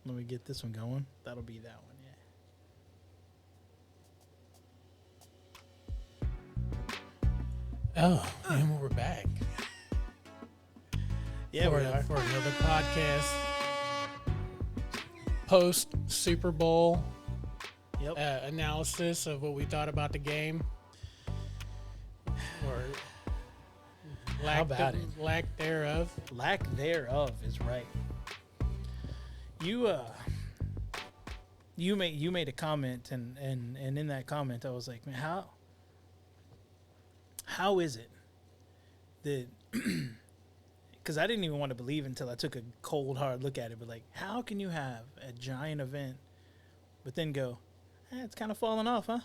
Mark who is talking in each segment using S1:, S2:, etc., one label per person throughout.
S1: Let me get this one going. That'll be that one, yeah.
S2: Oh, and we're back.
S1: Yeah, we are.
S2: For another podcast. Post Super Bowl
S1: Yep.
S2: analysis of what we thought about the game. Or
S1: How about it?
S2: lack thereof.
S1: Lack thereof is right. You made a comment, and in that comment I was like, man, how is it that because I didn't even want to believe until I took a cold hard look at it, but like, how can you have a giant event but then go, it's kind of falling off, huh?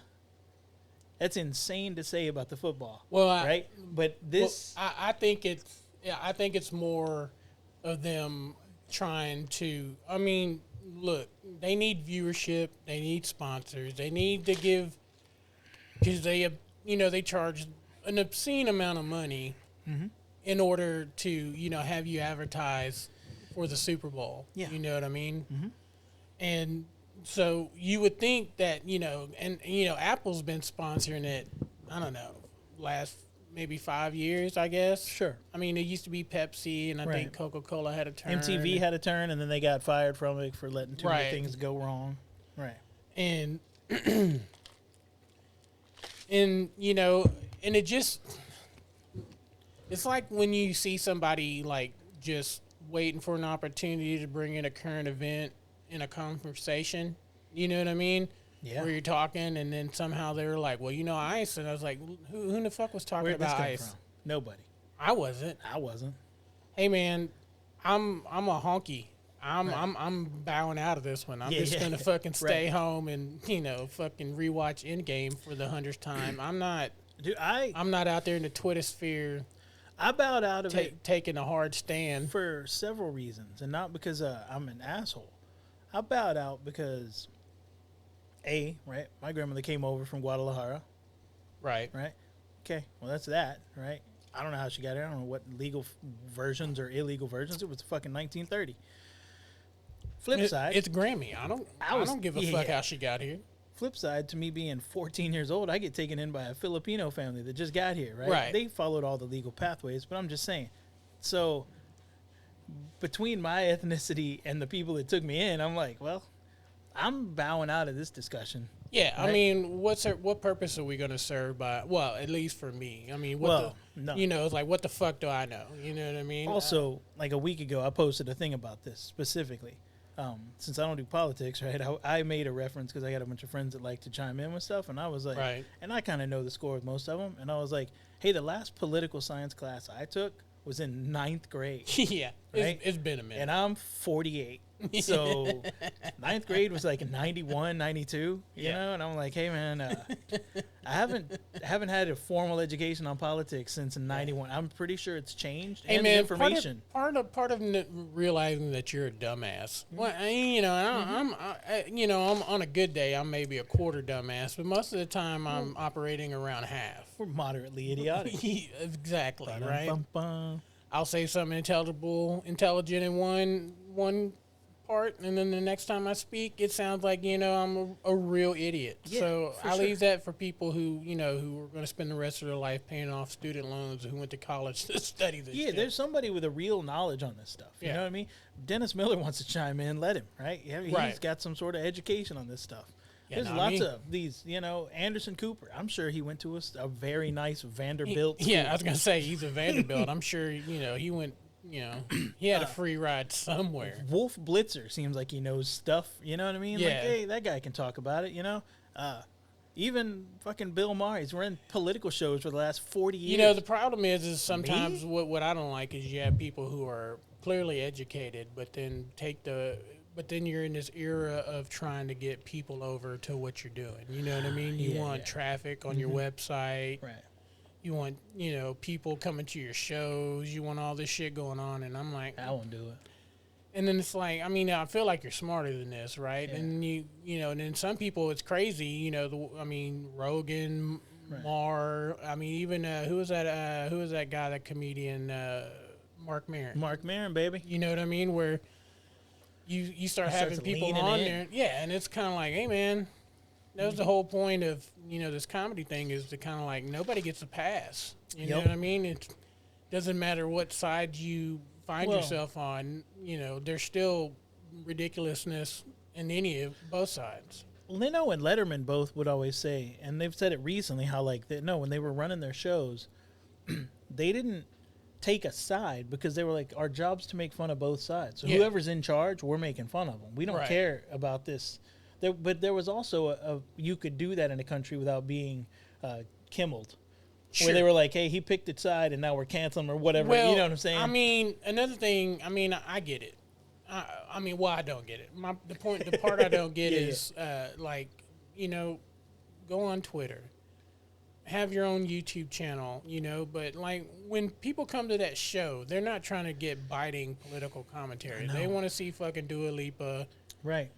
S1: That's insane to say about the football.
S2: Well,
S1: right? But this,
S2: I think it's more of them trying to. I mean, look, they need viewership, they need sponsors, they need to give because they charge an obscene amount of money in order to have you advertise for the Super Bowl.
S1: Yeah.
S2: You know what I mean?
S1: Mm-hmm.
S2: And so you would think that, Apple's been sponsoring it, I don't know, last maybe 5 years, I guess.
S1: Sure.
S2: I mean, it used to be Pepsi, and I think Coca-Cola had a turn.
S1: MTV had a turn, and then they got fired from it for letting too many things go wrong. Right.
S2: And, and it just, it's like when you see somebody, like, just waiting for an opportunity to bring in a current event in a conversation, you know what I mean?
S1: Yeah.
S2: Where you're talking, and then somehow they're like, well, ice. And I was like, who in the fuck was talking
S1: Where'd this
S2: about
S1: come
S2: ice?
S1: from? Nobody.
S2: I wasn't.
S1: I wasn't.
S2: Hey, man, I'm a honky. I'm bowing out of this one. I'm just gonna fucking stay home and fucking rewatch Endgame for the 100th time. I'm not out there in the Twitter sphere.
S1: I bowed out of it
S2: taking a hard stand
S1: for several reasons, and not because I'm an asshole. I bowed out because my grandmother came over from Guadalajara. Right. Okay, well, that's that, right? I don't know how she got here. I don't know what legal versions or illegal versions. It was fucking 1930. Flip side.
S2: It's Grammy. I don't give a fuck how she got here.
S1: Flip side, to me being 14 years old, I get taken in by a Filipino family that just got here, right?
S2: Right.
S1: They followed all the legal pathways, but I'm just saying. So between my ethnicity and the people that took me in, I'm like, well, I'm bowing out of this discussion.
S2: Yeah,
S1: right?
S2: I mean, what purpose are we going to serve by? Well, at least for me. I mean,
S1: no.
S2: It's like, what the fuck do I know? You know what I mean?
S1: Also, like a week ago, I posted a thing about this specifically. Since I don't do politics, right, I made a reference because I got a bunch of friends that like to chime in with stuff, and I was like, and I kind of know the score with most of them, and I was like, hey, the last political science class I took was in 9th grade.
S2: Yeah,
S1: right?
S2: It's been a minute.
S1: And I'm 48. So 9th grade was like 91, 92, you know? And I'm like, hey, man, I haven't had a formal education on politics since 91. I'm pretty sure it's changed.
S2: Hey,
S1: and
S2: man,
S1: the information.
S2: Part of realizing that you're a dumbass. Well, I'm on a good day, I'm maybe a quarter dumbass, but most of the time I'm operating around half.
S1: We're moderately idiotic.
S2: Exactly, right?
S1: Bum.
S2: I'll say something intelligent in one part, and then the next time I speak, it sounds like I'm a real idiot.
S1: Yeah,
S2: so I
S1: sure.
S2: leave that for people who who are going to spend the rest of their life paying off student loans, who went to college to study this.
S1: Yeah,
S2: shit.
S1: There's somebody with a real knowledge on this stuff. You know what I mean? Dennis Miller wants to chime in. Let him. Right? He's got some sort of education on this stuff. There's lots of these, Anderson Cooper. I'm sure he went to a very nice Vanderbilt school.
S2: Yeah, I was going to say, he's a Vanderbilt. I'm sure, he went, he had a free ride somewhere.
S1: Wolf Blitzer seems like he knows stuff. You know what I mean?
S2: Yeah.
S1: Like, hey, that guy can talk about it, Even fucking Bill Maher, he's run political shows for the last 40 years.
S2: The problem is sometimes what I don't like is you have people who are clearly educated, but then you're in this era of trying to get people over to what you're doing. You know what I mean? You want traffic on your website.
S1: Right.
S2: You want, people coming to your shows. You want all this shit going on. And I'm like,
S1: I won't do it.
S2: And then it's like, I feel like you're smarter than this, right? Yeah. And and then some people, it's crazy. Rogan, Maher. Even who was that guy, that comedian, Mark Maron.
S1: Mark Maron, baby.
S2: You know what I mean? Where you start having people on there. Yeah, and it's kind of like, hey, man, that was the whole point of, this comedy thing is to kind of like nobody gets a pass. You know what I mean? It doesn't matter what side you find yourself on. There's still ridiculousness in both sides.
S1: Leno and Letterman both would always say, and they've said it recently, how like when they were running their shows, they didn't take a side because they were like, our job's to make fun of both sides. So whoever's in charge, we're making fun of them. We don't care about this. But there was also you could do that in a country without being kimmeled. Sure. Where they were like, hey, he picked a side and now we're canceling him or whatever.
S2: Well,
S1: you know what I'm saying?
S2: I mean, another thing, I get it. I don't get it. The part I don't get is, go on Twitter. Have your own YouTube channel, but like when people come to that show, they're not trying to get biting political commentary. They want to see fucking Dua Lipa.
S1: Right.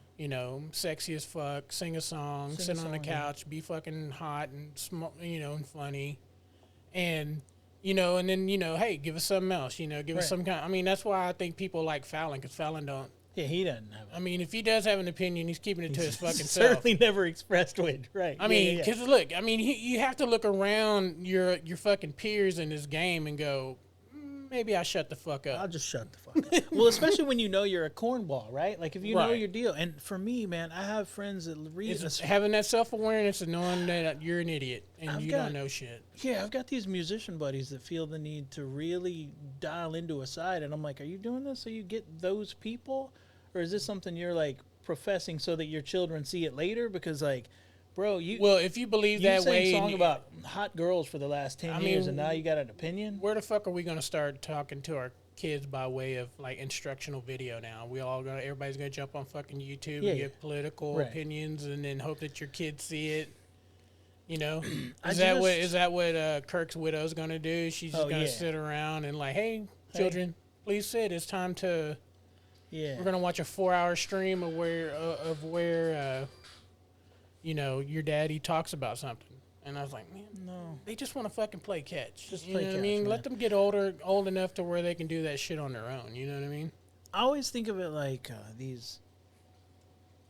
S2: Sexy as fuck, sing a song, sit on the couch, be fucking hot and, and funny. And, and then, hey, give us something else, give us some kind. That's why I think people like Fallon, because Fallon don't.
S1: Yeah, he doesn't have it.
S2: If he does have an opinion, he's keeping it to his fucking self.
S1: Certainly never expressed it, right.
S2: Because look, you have to look around your fucking peers in this game and go, maybe I shut the fuck up.
S1: I'll just shut the fuck up. Well, especially when you're a cornball, right? Like, if you know your deal. And for me, man, I have friends that read...
S2: having that self-awareness and knowing that you're an idiot and you don't know shit.
S1: Yeah, I've got these musician buddies that feel the need to really dial into a side. And I'm like, are you doing this so you get those people? Or is this something you're, like, professing so that your children see it later? Because, like... Bro,
S2: if you believe that way,
S1: you sang a song about hot girls for the last 10 years, and now you got an opinion.
S2: Where the fuck are we gonna start talking to our kids by way of like instructional video now? Everybody's gonna jump on fucking YouTube and get political opinions, and then hope that your kids see it. Is that what Kirk's widow's gonna do? She's just gonna sit around and like, hey, children, please sit. It's time to. Yeah. We're gonna watch a 4-hour stream of where. Your daddy talks about something. And I was like, man, no. They just want to fucking play catch. Man. Let them get old enough to where they can do that shit on their own. You know what I mean?
S1: I always think of it like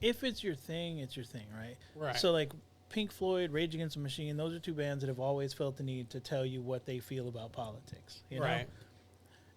S1: if it's your thing, it's your thing, right?
S2: Right.
S1: So, like, Pink Floyd, Rage Against the Machine, those are two bands that have always felt the need to tell you what they feel about politics. You know? Right.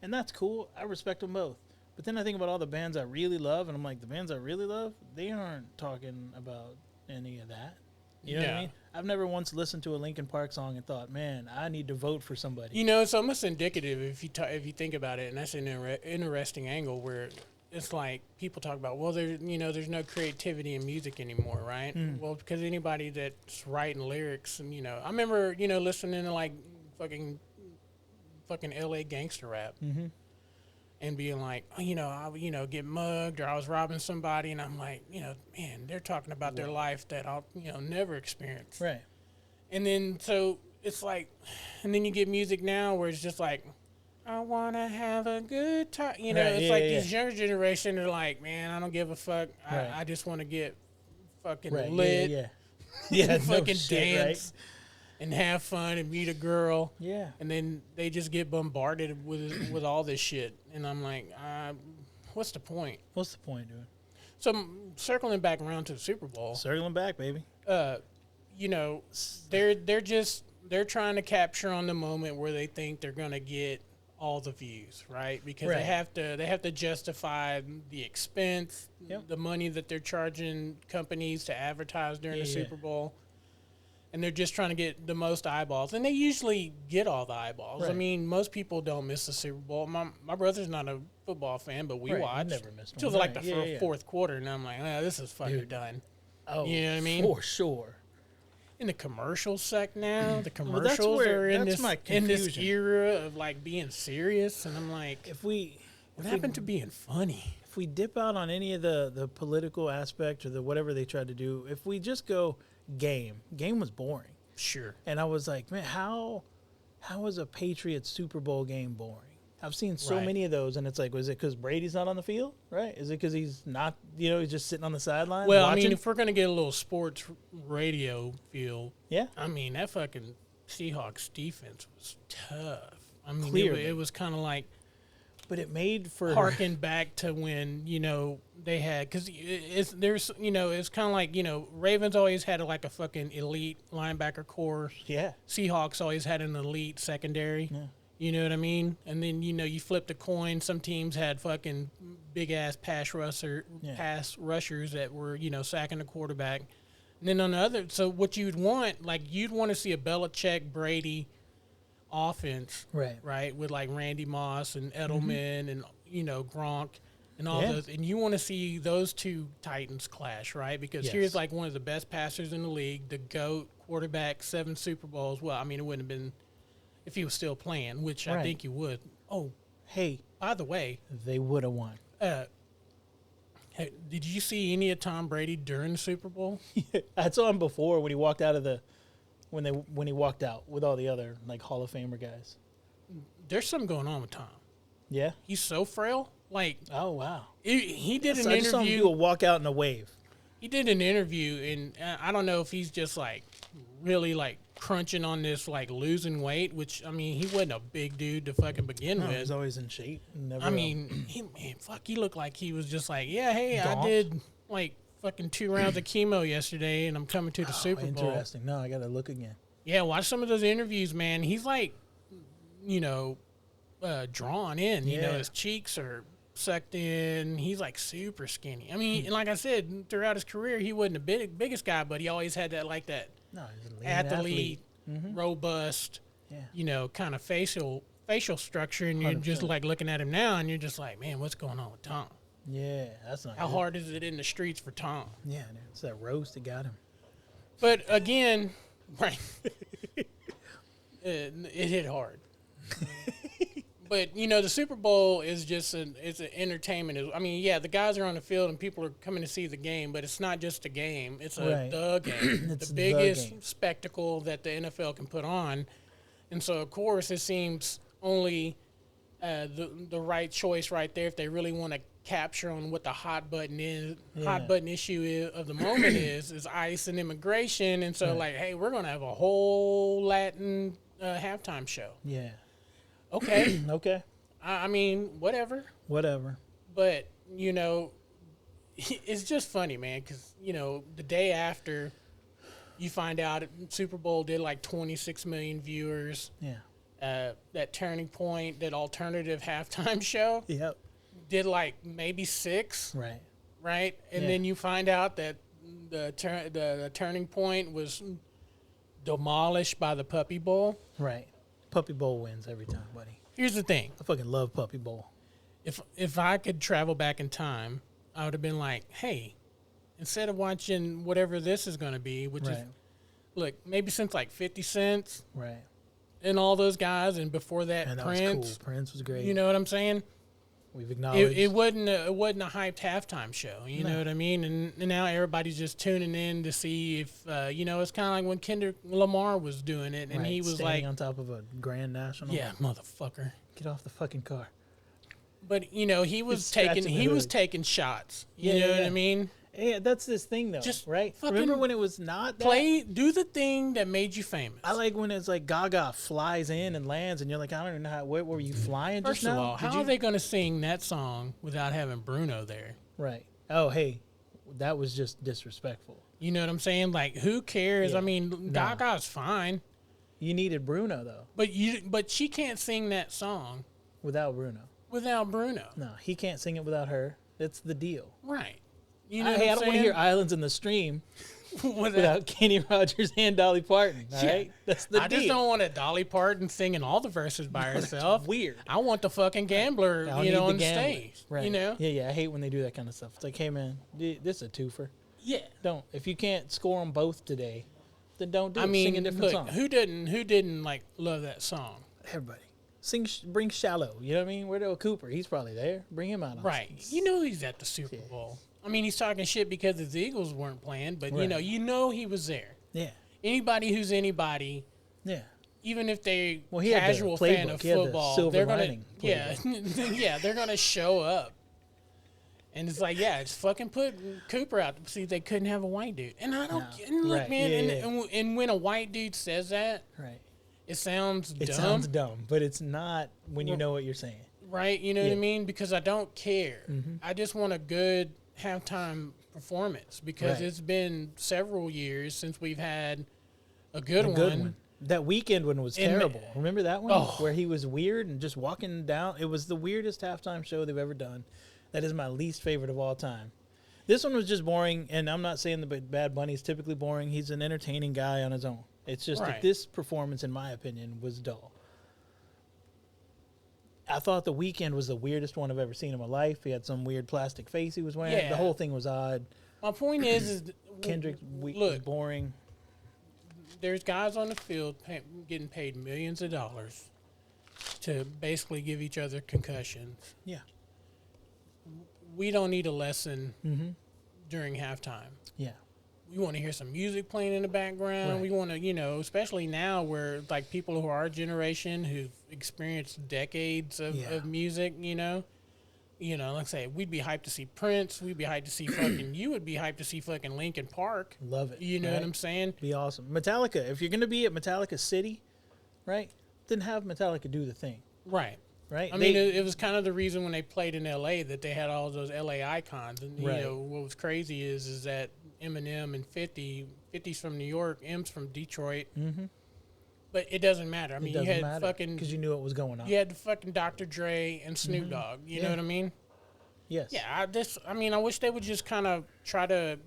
S1: And that's cool. I respect them both. But then I think about all the bands I really love, and I'm like, the bands I really love, they aren't talking about any of that. You know what I mean? I've never once listened to a Linkin Park song and thought, man, I need to vote for somebody.
S2: It's almost indicative if you think about it, and that's an interesting angle where it's like people talk about, well, there's no creativity in music anymore, right? Well, because anybody that's writing lyrics, and I remember listening to like fucking LA gangster rap. Mm-hmm. And being like, I get mugged or I was robbing somebody, and I'm like, man, they're talking about their life that I'll, never experience.
S1: Right.
S2: And then so it's like, and then you get music now where it's just like, I want to have a good time. This younger generation are like, man, I don't give a fuck. Right. I just want to get fucking lit. Yeah, fucking dance. Right? And have fun and meet a girl.
S1: Yeah.
S2: And then they just get bombarded with all this shit. And I'm like, what's the point?
S1: What's the point, dude?
S2: So circling back around to the Super Bowl.
S1: Circling back, baby.
S2: They're trying to capture on the moment where they think they're gonna get all the views, right? Because they have to justify the expense, the money that they're charging companies to advertise during the Super Bowl. And they're just trying to get the most eyeballs. And they usually get all the eyeballs. Right. I mean, most people don't miss the Super Bowl. My brother's not a football fan, but we watch.
S1: Never missed one.
S2: Till like the fourth quarter, and I'm like, this is fucking done.
S1: Oh,
S2: you know what I mean?
S1: For sure.
S2: In the commercial sec now, the commercials are in this era of like being serious, and I'm like, what happened to being funny?
S1: If we dip out on any of the political aspect or the whatever they tried to do, if we just go game was boring.
S2: Sure.
S1: And I was like, man, how is a Patriots Super Bowl game boring? I've seen so many of those, and it's like, was it because Brady's not on the field, right? Is it because he's not, he's just sitting on the sideline?
S2: Well,
S1: watching?
S2: I mean, if we're going to get a little sports radio feel, I mean, that fucking Seahawks defense was tough. I mean, it was kind of like,
S1: But it made for
S2: harken back to when, you know, they had, because there's, you know, it's kind of like, you know, Ravens always had like a fucking elite linebacker core.
S1: Yeah.
S2: Seahawks always had an elite secondary.
S1: Yeah.
S2: You know what I mean? And then, you know, you flip the coin. Some teams had fucking big ass pass rushers that were, you know, sacking the quarterback. And then on the other, so what you'd want, like, you'd want to see a Belichick Brady offense, right, with like Randy Moss and Edelman and, you know, Gronk and all those, and you want to see those two titans clash, right? Because here's like one of the best passers in the league, the GOAT quarterback, 7 Super Bowls. Well, I mean, it wouldn't have been if he was still playing, which I think he would. Oh,
S1: hey,
S2: by the way,
S1: they would have won.
S2: Hey, did you see any of Tom Brady during the Super Bowl?
S1: I saw him before when he walked out of the when he walked out with all the other like Hall of Famer guys.
S2: There's something going on with Tom.
S1: Yeah,
S2: he's so frail. Like,
S1: oh wow,
S2: he did an
S1: interview. I just saw him do a walkout and a wave.
S2: He did an interview, and I don't know if he's just like really like crunching on this, like losing weight. Which, I mean, he wasn't a big dude to fucking begin with.
S1: He was always in shape.
S2: I mean, he looked like he was just like, yeah, hey, gaunt. I did like fucking 2 rounds of chemo yesterday, and I'm coming to the Super Bowl.
S1: Interesting. No, I gotta look again.
S2: Yeah, watch some of those interviews, man. He's like, you know, drawn in. You know, his cheeks are sucked in. He's like super skinny. I mean, and like I said, throughout his career, he wasn't the biggest guy, but he always had that like that athlete. Robust, you know, kind of facial structure, and you're 100%. Just like looking at him now, and you're just like, man, what's going on with Tom?
S1: Yeah, that's not.
S2: How hard is it in the streets for Tom?
S1: Yeah, it's that roast that got him.
S2: But again, right, it hit hard. But you know, the Super Bowl is just it's an entertainment. I mean, yeah, the guys are on the field and people are coming to see the game, but it's not just a game. It's the game. It's the biggest spectacle that the NFL can put on. And so, of course, it seems only the right choice right there if they really want to capture on what the hot button issue of the moment is ICE and immigration. And so, like, hey, we're going to have a whole Latin halftime show.
S1: Yeah.
S2: Okay.
S1: Okay.
S2: I mean, whatever. But, you know, it's just funny, man, because, you know, the day after you find out Super Bowl did like 26 million viewers. Yeah. That Turning Point, that alternative halftime show. Yep. Did like maybe 6. Right. Right? And then you find out that the Turning Point was demolished by the Puppy Bowl.
S1: Right. Puppy Bowl wins every time, buddy.
S2: Here's the thing.
S1: I fucking love Puppy Bowl.
S2: If I could travel back in time, I would have been like, hey, instead of watching whatever this is going to be, which is, look, maybe since like 50 Cent. Right. And all those guys, and before that,
S1: and
S2: Prince.
S1: That was cool. Prince was great.
S2: You know what I'm saying?
S1: We've acknowledged.
S2: It wasn't a hyped halftime show. You know what I mean? And now everybody's just tuning in to see if, you know, it's kind of like when Kendrick Lamar was doing it, and he was
S1: standing
S2: like
S1: on top of a Grand National.
S2: Yeah, motherfucker.
S1: Get off the fucking car.
S2: But, you know, he was taking shots. You know what I mean?
S1: Yeah, that's this thing, though, just right? Remember when it was not
S2: do the thing that made you famous.
S1: I like when it's like Gaga flies in and lands, and you're like, I don't even know where were you flying
S2: First
S1: just
S2: of
S1: now?
S2: all, how are they going to sing that song without having Bruno there?
S1: Right. Oh, hey, that was just disrespectful.
S2: You know what I'm saying? Like, who cares? Yeah. I mean, Gaga's fine.
S1: You needed Bruno, though.
S2: But she can't sing that song
S1: without Bruno.
S2: No,
S1: he can't sing it without her. That's the deal.
S2: Right.
S1: You know I don't want to hear Islands in the Stream without Kenny Rogers and Dolly Parton. All right, that's the deal.
S2: I just don't want a Dolly Parton singing all the verses by herself.
S1: That's weird.
S2: I want the fucking gambler, you know, on stage.
S1: Right.
S2: You know.
S1: Yeah. I hate when they do that kind of stuff. It's like, hey man, this is a twofer.
S2: Yeah.
S1: Don't. If you can't score them both today, then don't do it. Sing a different song.
S2: Who didn't like love that song?
S1: Everybody. Bring Shallow. You know what I mean? Where's Cooper? He's probably there. Bring him out.
S2: Right. You know he's at the Super Bowl. I mean, he's talking shit because his Eagles weren't playing, but you know he was there. Yeah. Anybody who's anybody. Yeah. Even if they casual fan of football, they're gonna they're gonna show up. And it's like, just fucking put Cooper out to see if they couldn't have a white dude. And I don't look, man. And when a white dude says that, it sounds dumb.
S1: It sounds dumb, but it's not when you know what you're saying.
S2: Right? You know what I mean? Because I don't care. I just want a good halftime performance because it's been several years since we've had a good one.
S1: That weekend one was terrible. Remember that one where he was weird and just walking down? It was the weirdest halftime show they've ever done. That is my least favorite of all time. This one was just boring, and I'm not saying the Bad Bunny's typically boring. He's an entertaining guy on his own. It's just that this performance, in my opinion, was dull. I thought The Weeknd was the weirdest one I've ever seen in my life. He had some weird plastic face he was wearing. Yeah. The whole thing was odd.
S2: My point is
S1: Kendrick was boring.
S2: There's guys on the field getting paid millions of dollars to basically give each other concussions. Yeah. We don't need a lesson during halftime. Yeah. We want to hear some music playing in the background. Right. We want to, you know, especially now where like people who are our generation who've experienced decades of music, you know, like I say, we'd be hyped to see Prince. We'd be hyped to see fucking, you would be hyped to see fucking Linkin Park.
S1: Love it.
S2: You know what I'm saying?
S1: Be awesome. Metallica, if you're going to be at Metallica City, right, then have Metallica do the thing.
S2: Right.
S1: Right.
S2: I mean, it was kind of the reason when they played in L.A. that they had all those L.A. icons. And, you know, what was crazy is that Eminem and 50's from New York, M's from Detroit. But it doesn't matter. I mean, you had fucking...
S1: because you knew what was going on.
S2: You had the fucking Dr. Dre and Snoop Dogg. You know what I mean?
S1: Yes.
S2: Yeah, I wish they would just kind of try to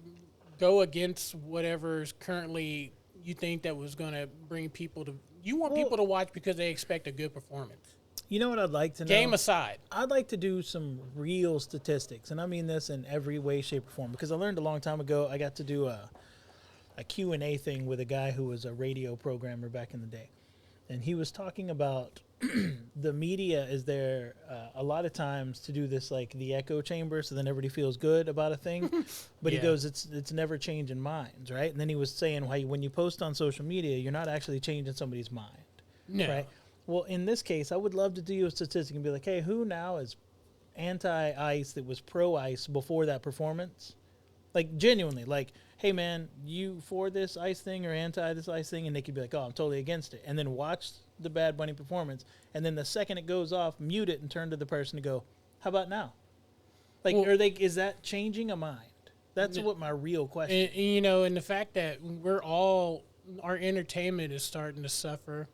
S2: go against whatever's currently you think that was going to bring people to... You want people to watch because they expect a good performance.
S1: You know what I'd like to know?
S2: Game aside.
S1: I'd like to do some real statistics, and I mean this in every way, shape, or form, because I learned a long time ago I got to do a Q&A thing with a guy who was a radio programmer back in the day. And he was talking about the media is there a lot of times to do this, like the echo chamber, so then everybody feels good about a thing. But he goes, it's never changing minds, right? And then he was saying why when you post on social media, you're not actually changing somebody's mind, right? Well, in this case, I would love to do a statistic and be like, hey, who now is anti-ice that was pro-ice before that performance? Like, genuinely, like, hey, man, you for this ice thing or anti this ice thing? And they could be like, oh, I'm totally against it. And then watch the Bad Bunny performance. And then the second it goes off, mute it and turn to the person to go, how about now? Like, is that changing a mind? That's what my real question is.
S2: You know, and the fact that our entertainment is starting to suffer.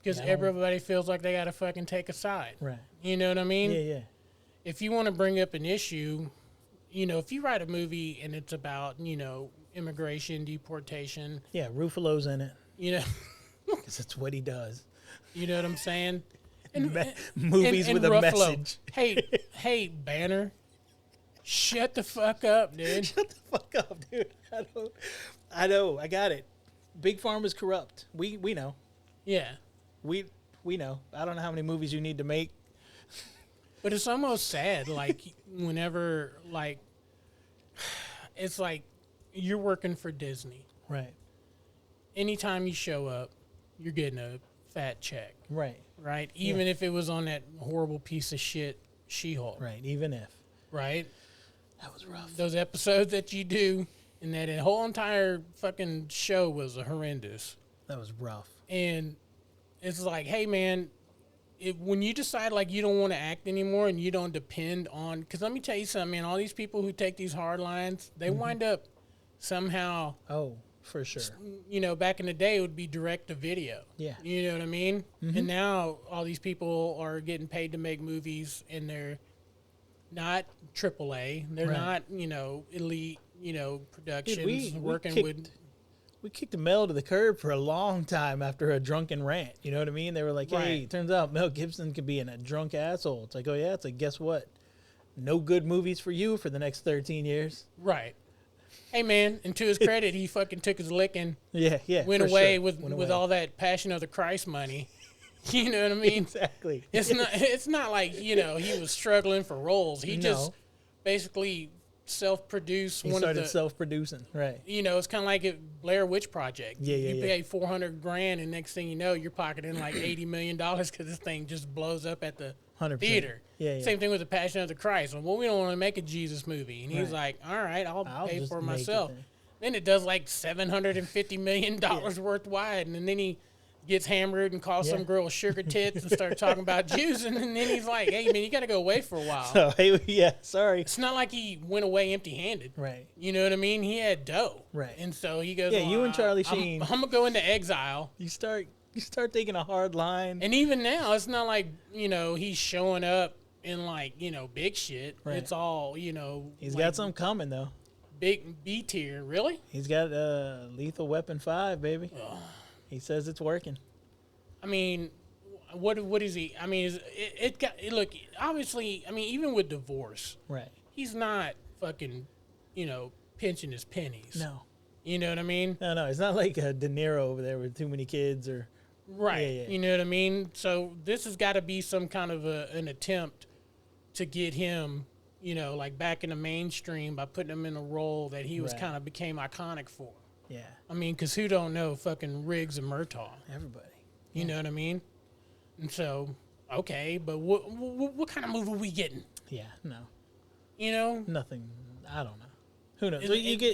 S2: Because everybody feels like they got to fucking take a side. Right. You know what I mean?
S1: Yeah.
S2: If you want to bring up an issue, you know, if you write a movie and it's about, you know, immigration, deportation.
S1: Yeah, Ruffalo's in it.
S2: You know.
S1: Because that's what he does.
S2: You know what I'm saying?
S1: Movies with a message.
S2: Hey, Banner. Shut the fuck up, dude.
S1: Shut the fuck up, dude. I know. I got it. Big Pharma's corrupt. We know.
S2: Yeah.
S1: We know. I don't know how many movies you need to make.
S2: But it's almost sad, like, whenever, like, it's like you're working for Disney.
S1: Right.
S2: Anytime you show up, you're getting a fat check.
S1: Right.
S2: Right? Even if it was on that horrible piece of shit She-Hulk.
S1: Right, even if.
S2: Right?
S1: That was rough.
S2: Those episodes that you do, and that whole entire fucking show was horrendous.
S1: That was rough.
S2: And it's like, hey, man, when you decide, like, you don't want to act anymore and you don't depend on... Because let me tell you something, man. All these people who take these hard lines, they wind up somehow...
S1: Oh, for sure.
S2: You know, back in the day, it would be direct to video. Yeah. You know what I mean? And now all these people are getting paid to make movies, and they're not AAA. They're not, you know, elite, you know, productions working with...
S1: We kicked the Mel to the curb for a long time after a drunken rant. You know what I mean? They were like, hey, turns out Mel Gibson could be a drunk asshole. It's like, oh, yeah? It's like, guess what? No good movies for you for the next 13 years.
S2: Right. Hey, man, and to his credit, he fucking took his licking.
S1: Yeah.
S2: Went away with all that Passion of the Christ money. You know what I mean?
S1: Exactly.
S2: It's not like, you know, he was struggling for roles. He just basically... self-produce.
S1: He started self-producing, right?
S2: You know, it's kind of like a Blair Witch Project.
S1: Yeah.
S2: You pay $400,000, and next thing you know, you're pocketing like $80 million because this thing just blows up at the
S1: 100%.
S2: theater.
S1: Yeah.
S2: Same thing with the Passion of the Christ. Well, we don't want to make a Jesus movie, and he's like, "All right, I'll pay for it myself." Then it does like $750 million worthwhile, and then he gets hammered and calls some girl sugar tits and starts talking about Jews, and then he's like, "Hey, man, you got to go away for a while."
S1: So sorry.
S2: It's not like he went away empty-handed,
S1: right?
S2: You know what I mean? He had dough,
S1: right?
S2: And so he goes,
S1: "Yeah, you and Charlie Sheen,
S2: I'm gonna go into exile."
S1: You start taking a hard line,
S2: and even now, it's not like he's showing up in like big shit. Right. It's all
S1: He's got something coming though.
S2: Big B tier, really?
S1: He's got Lethal Weapon 5, baby. Ugh. He says it's working.
S2: I mean, what is he? I mean, look, obviously, I mean, even with divorce,
S1: right?
S2: He's not fucking, pinching his pennies.
S1: No.
S2: You know what I mean?
S1: No, it's not like De Niro over there with too many kids or.
S2: Right. Yeah. You know what I mean? So this has got to be some kind of an attempt to get him, like back in the mainstream by putting him in a role that he was kind of became iconic for.
S1: Yeah.
S2: I mean, because who don't know fucking Riggs and Murtaugh?
S1: Everybody.
S2: You know what I mean? And so, okay, but what kind of movie are we getting?
S1: Yeah, no.
S2: Nothing.
S1: I don't know. Who knows?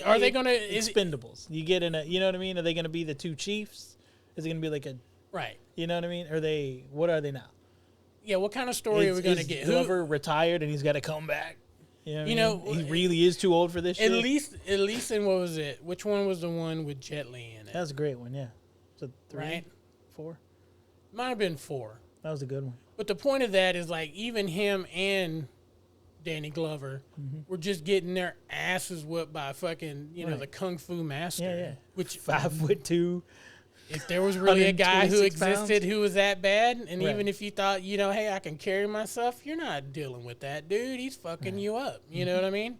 S2: Are they gonna
S1: Expendables? You get in a. You know what I mean? Are they gonna be the two chiefs? Is it gonna be like a?
S2: Right.
S1: You know what I mean? Are they? What are they now?
S2: Yeah. What kind of story are we gonna get?
S1: Glover retired and he's got to come back. You know he really is too old for this.
S2: At least in what was it? Which one was the one with Jet Li in it?
S1: That was a great one. Yeah. So 3,
S2: right?
S1: 4.
S2: Might have been 4.
S1: That was a good one.
S2: But the point of that is like even him and Danny Glover were just getting their asses whipped by fucking the Kung Fu master.
S1: Yeah.
S2: Which
S1: 5'2".
S2: If there was really a guy who existed
S1: pounds.
S2: who was that bad, and even if you thought, hey, I can carry myself, you're not dealing with that dude. He's fucking you up. You know what I mean?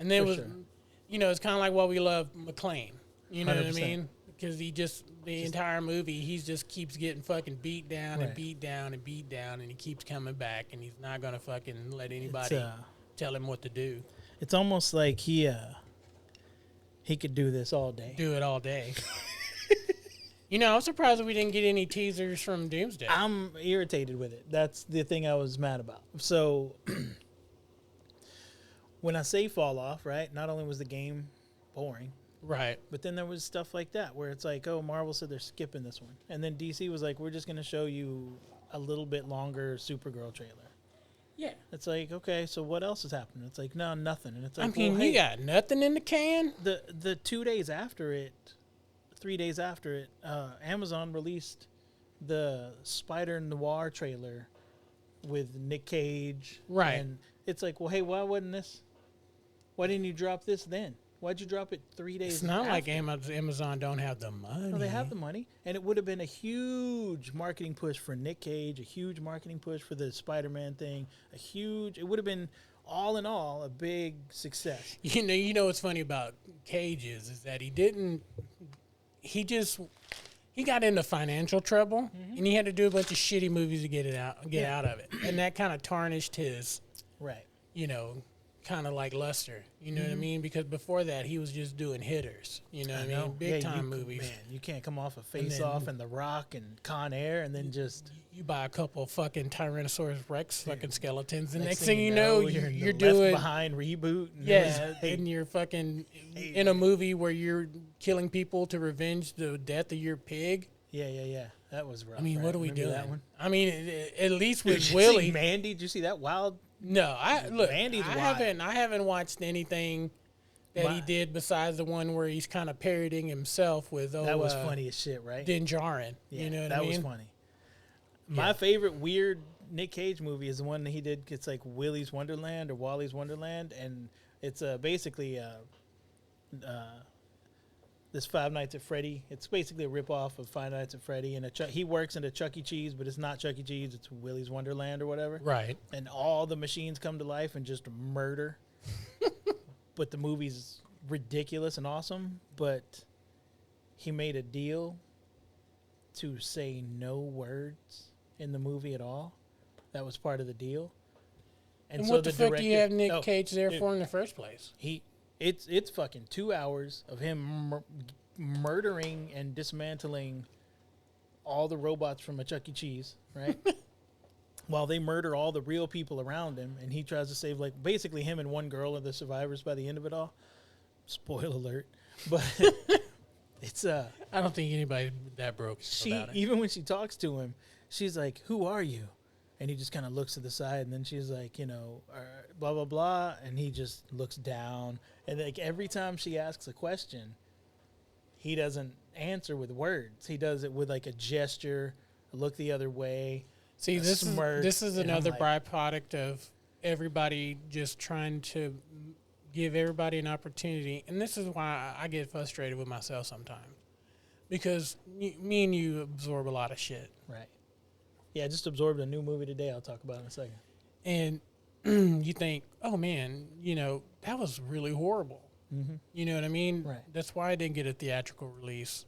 S2: And then it's kind of like why we love McClane. You know 100%. What I mean? Because the entire movie, he just keeps getting fucking beat down and beat down and beat down, and he keeps coming back, and he's not gonna fucking let anybody tell him what to do.
S1: It's almost like he could do this all day.
S2: Do it all day. I'm surprised that we didn't get any teasers from Doomsday.
S1: I'm irritated with it. That's the thing I was mad about. So when I say fall off, right? Not only was the game boring.
S2: Right.
S1: But then there was stuff like that where it's like, oh, Marvel said they're skipping this one. And then DC was like, we're just going to show you a little bit longer Supergirl trailer.
S2: Yeah.
S1: It's like, okay, so what else is happening? It's like, no, nothing. And it's like,
S2: you got nothing in the can?
S1: The 2 days after it, 3 days after it, Amazon released the Spider Noir trailer with Nick Cage.
S2: Right.
S1: And it's like, well, hey, why didn't you drop this then? Why'd you drop it 3 days?
S2: It's not like Amazon don't have the money.
S1: No, they have the money. And it would have been a huge marketing push for Nick Cage, a huge marketing push for the Spider-Man thing, it would have been, all in all, a big success.
S2: You know what's funny about Cage is that he got into financial trouble, and he had to do a bunch of shitty movies to get out of it. And that kind of tarnished his,
S1: right.
S2: Kind of like luster, you know what I mean? Because before that, he was just doing hitters, you know what I mean? Big time movies.
S1: Man, you can't come off of Face Off and The Rock and Con Air and then just...
S2: You buy a couple of fucking Tyrannosaurus Rex fucking skeletons, and next thing you know, you're doing...
S1: Left Behind reboot.
S2: And you're fucking in a movie where you're killing people to revenge the death of your pig.
S1: Yeah. That was rough.
S2: I mean, what are we doing?
S1: That one?
S2: I mean, at least with Willie...
S1: Mandy, did you see that wild...
S2: No, I
S1: wild.
S2: haven't watched anything that he did besides the one where he's kind of parodying himself with.
S1: That was funny as shit, right?
S2: Din Djarin. You know what I mean?
S1: That was funny. My favorite weird Nick Cage movie is the one that he did. It's like Willy's Wonderland or Wally's Wonderland, and it's basically this Five Nights at Freddy. It's basically a ripoff of Five Nights at Freddy, and he works in a Chuck E. Cheese, but it's not Chuck E. Cheese. It's Willy's Wonderland or whatever.
S2: Right.
S1: And all the machines come to life and just murder. But the movie's ridiculous and awesome. But he made a deal to say no words in the movie at all. That was part of the deal.
S2: And so what the fuck do you have Nick Cage there for in the first place?
S1: It's fucking 2 hours of him murdering and dismantling all the robots from a Chuck E. Cheese, right? While they murder all the real people around him, and he tries to save, like, basically him and one girl are the survivors by the end of it all. Spoiler alert. But It's
S2: I don't think anybody that broke about it.
S1: Even when she talks to him, she's like, "Who are you?" And he just kind of looks to the side, and then she's like, blah blah blah, and he just looks down. And like every time she asks a question, he doesn't answer with words. He does it with like a gesture, a look the other way.
S2: See, this is another byproduct of everybody just trying to give everybody an opportunity. And this is why I get frustrated with myself sometimes. Because me and you absorb a lot of shit.
S1: Right. Yeah, I just absorbed a new movie today I'll talk about in a second.
S2: And you think, oh, man, that was really horrible. Mm-hmm. You know what I mean?
S1: Right.
S2: That's why it didn't get a theatrical release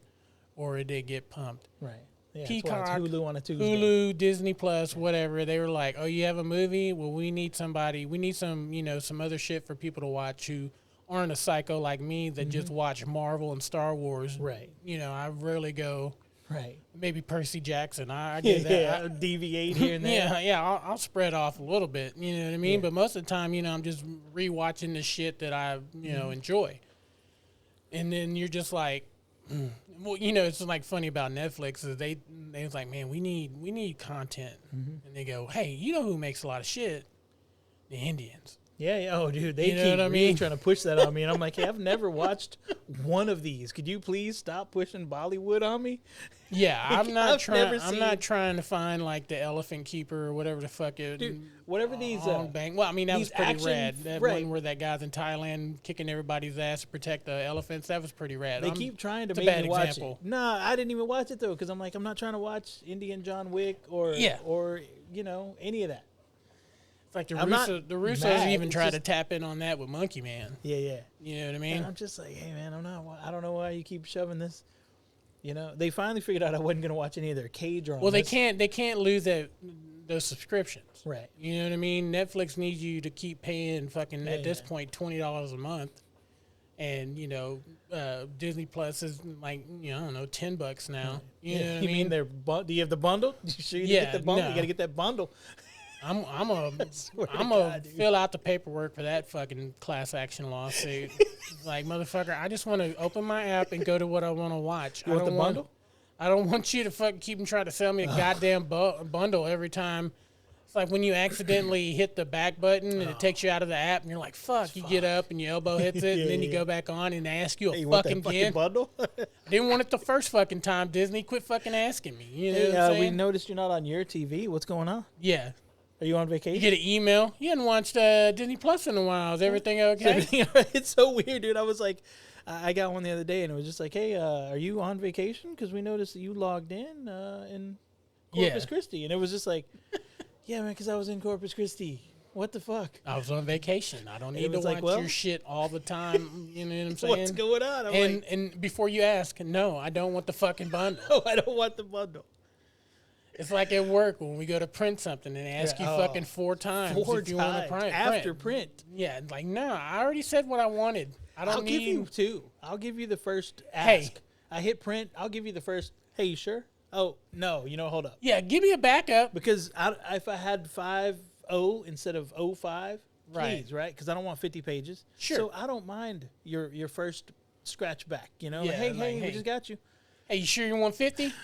S2: or it did get pumped.
S1: Right. Yeah,
S2: Peacock,
S1: Hulu on a Tuesday.
S2: Hulu, Disney Plus, whatever. They were like, oh, you have a movie? Well, we need some, some other shit for people to watch who aren't a psycho like me that just watch Marvel and Star Wars.
S1: Right.
S2: I rarely go.
S1: Right.
S2: Maybe Percy Jackson. I get that.
S1: Yeah, I'll deviate here and there.
S2: Yeah. I'll spread off a little bit. You know what I mean?
S1: Yeah.
S2: But most of the time, I'm just rewatching the shit that I, enjoy. And then you're just like, well, it's like funny about Netflix is they was like, man, we need content. And they go, hey, you know who makes a lot of shit? The Indians.
S1: Yeah. Oh, dude, they keep really trying to push that on me, and I'm like, hey, I've never watched one of these. Could you please stop pushing Bollywood on me?
S2: Yeah, I'm not trying to find like the Elephant Keeper or whatever the fuck it.
S1: Dude, whatever these.
S2: Well, I mean that was pretty rad. That
S1: right.
S2: one where that guy's in Thailand kicking everybody's ass to protect the elephants. That was pretty rad.
S1: They keep trying to make me watch it. Nah, I didn't even watch it though because I'm like, I'm not trying to watch Indian John Wick or any of that.
S2: Like the Russos even tried to tap in on that with Monkey Man.
S1: Yeah.
S2: You know what I mean?
S1: And I'm just like, hey man, I don't know why you keep shoving this. They finally figured out I wasn't going to watch any of their K-dramas.
S2: Well, they can't lose those subscriptions.
S1: Right.
S2: You know what I mean? Netflix needs you to keep paying fucking at this point $20 a month. And, Disney Plus is like, I don't know, $10 now. You know what I mean?
S1: Do you have the bundle? You sure you get the bundle? No. You got to get that bundle.
S2: I'm gonna fill out the paperwork for that fucking class action lawsuit. Like, motherfucker, I just want to open my app and go to what I want to watch.
S1: You want the bundle?
S2: I don't want you to fucking keep trying to sell me a goddamn bundle every time. It's like when you accidentally hit the back button and it takes you out of the app and you're like, fuck. You get up and your elbow hits it and then you go back on and they ask you a fucking again.
S1: Bundle?
S2: I didn't want it the first fucking time, Disney. Quit fucking asking me. You know what I'm saying?
S1: We noticed you're not on your TV. What's going on?
S2: Yeah.
S1: Are you on vacation?
S2: You get an email. You hadn't watched Disney Plus in a while. Is everything okay?
S1: It's so weird, dude. I was like, I got one the other day, and it was just like, hey, are you on vacation? Because we noticed that you logged in Corpus Christi. And it was just like, yeah, man, because I was in Corpus Christi. What the fuck?
S2: I was on vacation. I don't need to watch your shit all the time. You know what I'm saying?
S1: What's going on?
S2: And before you ask, no, I don't want the fucking bundle.
S1: No, I don't want the bundle.
S2: It's like at work when we go to print something and they ask you fucking 4 times if you want to print.
S1: After print.
S2: Yeah, like, no, I already said what I wanted. I'll give you 2.
S1: I'll give you the first ask.
S2: Hey.
S1: I hit print. I'll give you the first, hey, you sure? Oh, no, hold up.
S2: Yeah, give me a backup.
S1: Because if I had 5.0 instead of 05, please, right? Because I don't want 50 pages.
S2: Sure.
S1: So I don't mind your first scratch back,
S2: Yeah,
S1: like, hey, we just got you.
S2: Hey, you sure you want 50?
S1: Dude.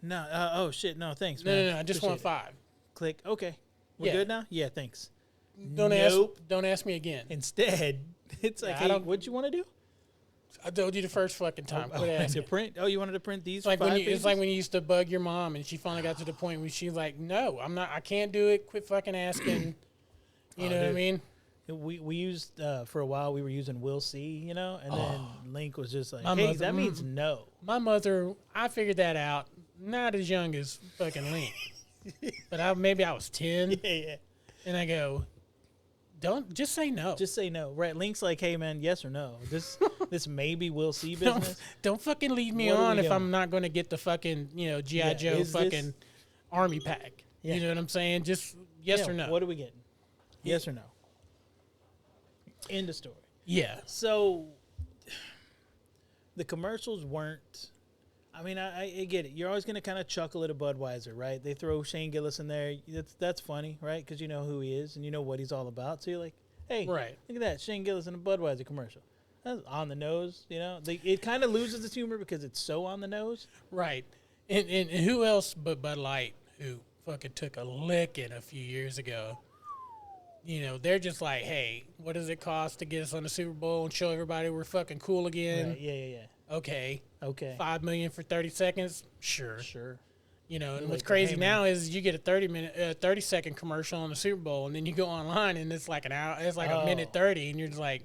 S1: No. Oh shit. No. Thanks, man.
S2: No. I just want 5.
S1: Click. Okay. We're good now. Yeah. Thanks.
S2: Don't ask me again.
S1: Instead, it's like, hey, what'd you want to do?
S2: I told you the first fucking time. Quit asking.
S1: To print. Oh, you wanted to print these?
S2: It's like when you used to bug your mom, and she finally got to the point where she's like, "No, I'm not. I can't do it. Quit fucking asking." You know what I mean?
S1: We used for a while. We were using We'll See, and then Link was just like, "Hey, that means no."
S2: My mother, I figured that out. Not as young as fucking Link, but maybe I was 10.
S1: Yeah.
S2: And I go, don't just say no.
S1: Just say no. Right? Link's like, hey man, yes or no. This maybe We'll See business.
S2: Don't fucking lead me on if I'm not going to get the fucking G.I. Joe fucking army pack. Yeah. You know what I'm saying? Just yes or no.
S1: What are we getting? Yes or no? End of story.
S2: Yeah.
S1: So the commercials weren't. I mean, I get it. You're always going to kind of chuckle at a Budweiser, right? They throw Shane Gillis in there. That's funny, right? Because you know who he is and you know what he's all about. So you're like, hey,
S2: right.
S1: Look at that. Shane Gillis in a Budweiser commercial. That's on the nose, you know. It kind of loses its humor because it's so on the nose.
S2: Right. And who else but Bud Light, who fucking took a licking a few years ago? You know, they're just like, hey, what does it cost to get us on the Super Bowl and show everybody we're fucking cool again?
S1: Right. Yeah.
S2: Okay. $5 million for 30 seconds? Sure. You know, and what's crazy now is you get a 30-second commercial on the Super Bowl, and then you go online and it's like an hour. It's like a minute 30, and you're just like,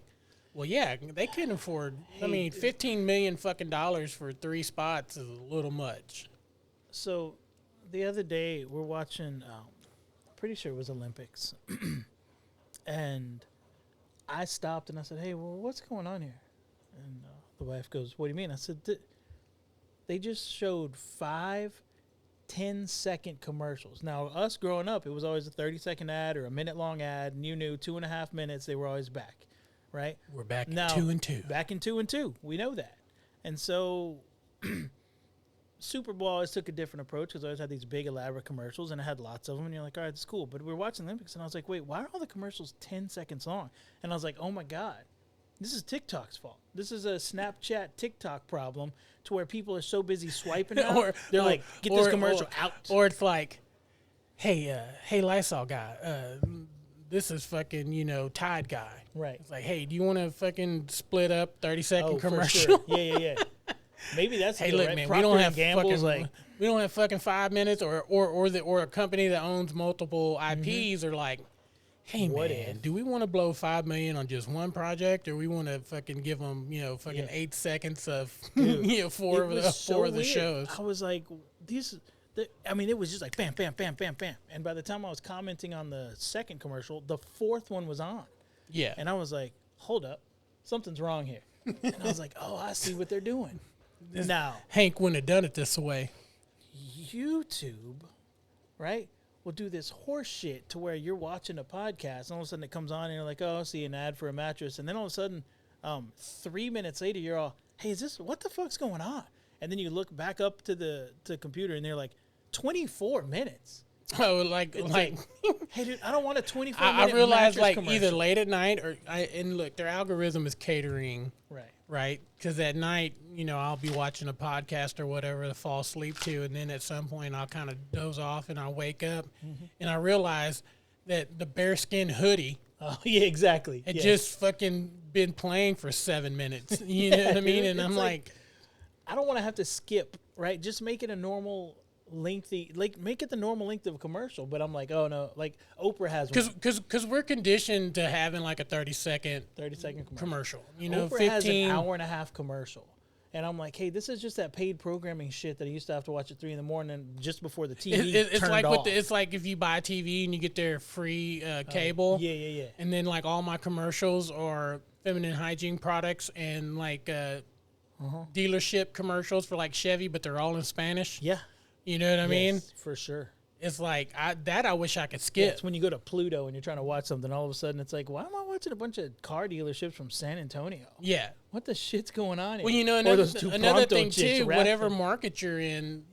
S2: well, yeah, they couldn't afford. I mean, $15 million fucking dollars for 3 spots is a little much.
S1: So, the other day we're watching. Pretty sure it was Olympics. And I stopped and I said, hey, well, what's going on here? And the wife goes, what do you mean? I said, they just showed 5 10-second commercials. Now, us growing up, it was always a 30-second ad or a minute-long ad, and you knew 2.5 minutes, they were always back, right?
S2: We're back
S1: now,
S2: in 2 and 2.
S1: Back in 2 and 2. We know that. And so Super Bowl always took a different approach because I always had these big elaborate commercials, and I had lots of them, and you're like, all right, it's cool. But we were watching the Olympics, and I was like, wait, why are all the commercials 10 seconds long? And I was like, oh my God, this is TikTok's fault. This is a Snapchat TikTok problem to where people are so busy swiping now, they're like, get this commercial out.
S2: Or it's like, hey Lysol guy, this is fucking, you know, Tide guy.
S1: Right.
S2: It's like, hey, do you want to fucking split up 30-second commercial?
S1: For sure. Yeah. Maybe that's
S2: hey,
S1: the
S2: look,
S1: right?
S2: man,
S1: Procter
S2: we don't have
S1: Gamble's
S2: fucking we don't have fucking 5 minutes, or a company that owns multiple IPs are like, hey
S1: what
S2: man,
S1: if?
S2: do we want to blow $5 million on just one project, or we want to fucking give them 8 seconds of four of the shows?
S1: I was like, it was just like bam, bam, bam, bam, bam, and by the time I was commenting on the second commercial, the 4th one was on.
S2: Yeah,
S1: and I was like, hold up, something's wrong here. And I was like, oh, I see what they're doing. Now,
S2: Hank wouldn't have done it this way.
S1: YouTube, right, will do this horse shit to where you're watching a podcast and all of a sudden it comes on and you're like, oh, I see an ad for a mattress. And then all of a sudden, 3 minutes later, you're all, hey, what the fuck's going on? And then you look back up to the computer and they're like, 24 minutes.
S2: Oh, like
S1: hey, dude, I don't want a 24 minute
S2: I realized like
S1: commercial.
S2: either late at night and look, their algorithm is catering. Right. Because at night, I'll be watching a podcast or whatever to fall asleep to. And then at some point I'll kind of doze off and I'll wake up and I realize that the bearskin hoodie.
S1: Oh, yeah, exactly.
S2: It just fucking been playing for 7 minutes. You know what I mean? And I'm like,
S1: I don't want to have to skip, right? Just make it a normal lengthy, like make it the normal length of a commercial. But I'm like, oh no, like Oprah has one.
S2: Because we're conditioned to having like a 30-second commercial.
S1: Oprah
S2: 15
S1: has an hour-and-a-half commercial. And I'm like, hey, this is just that paid programming shit that I used to have to watch at 3 a.m. just before the TV turned off.
S2: It's like if you buy a TV and you get their free cable.
S1: Yeah.
S2: And then like all my commercials are feminine hygiene products and like dealership commercials for like Chevy, but they're all in Spanish.
S1: Yeah.
S2: You know what I mean?
S1: For sure.
S2: It's like, I wish I could skip.
S1: Yeah, it's when you go to Pluto and you're trying to watch something, all of a sudden it's like, why am I watching a bunch of car dealerships from San Antonio?
S2: Yeah.
S1: What the shit's going on here?
S2: Well, another thing too, whatever market you're in,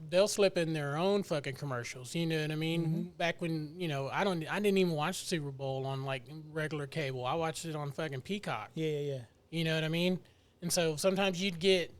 S2: they'll slip in their own fucking commercials. You know what I mean? Back when, I didn't even watch the Super Bowl on like regular cable. I watched it on fucking Peacock.
S1: Yeah.
S2: You know what I mean? And so sometimes you'd get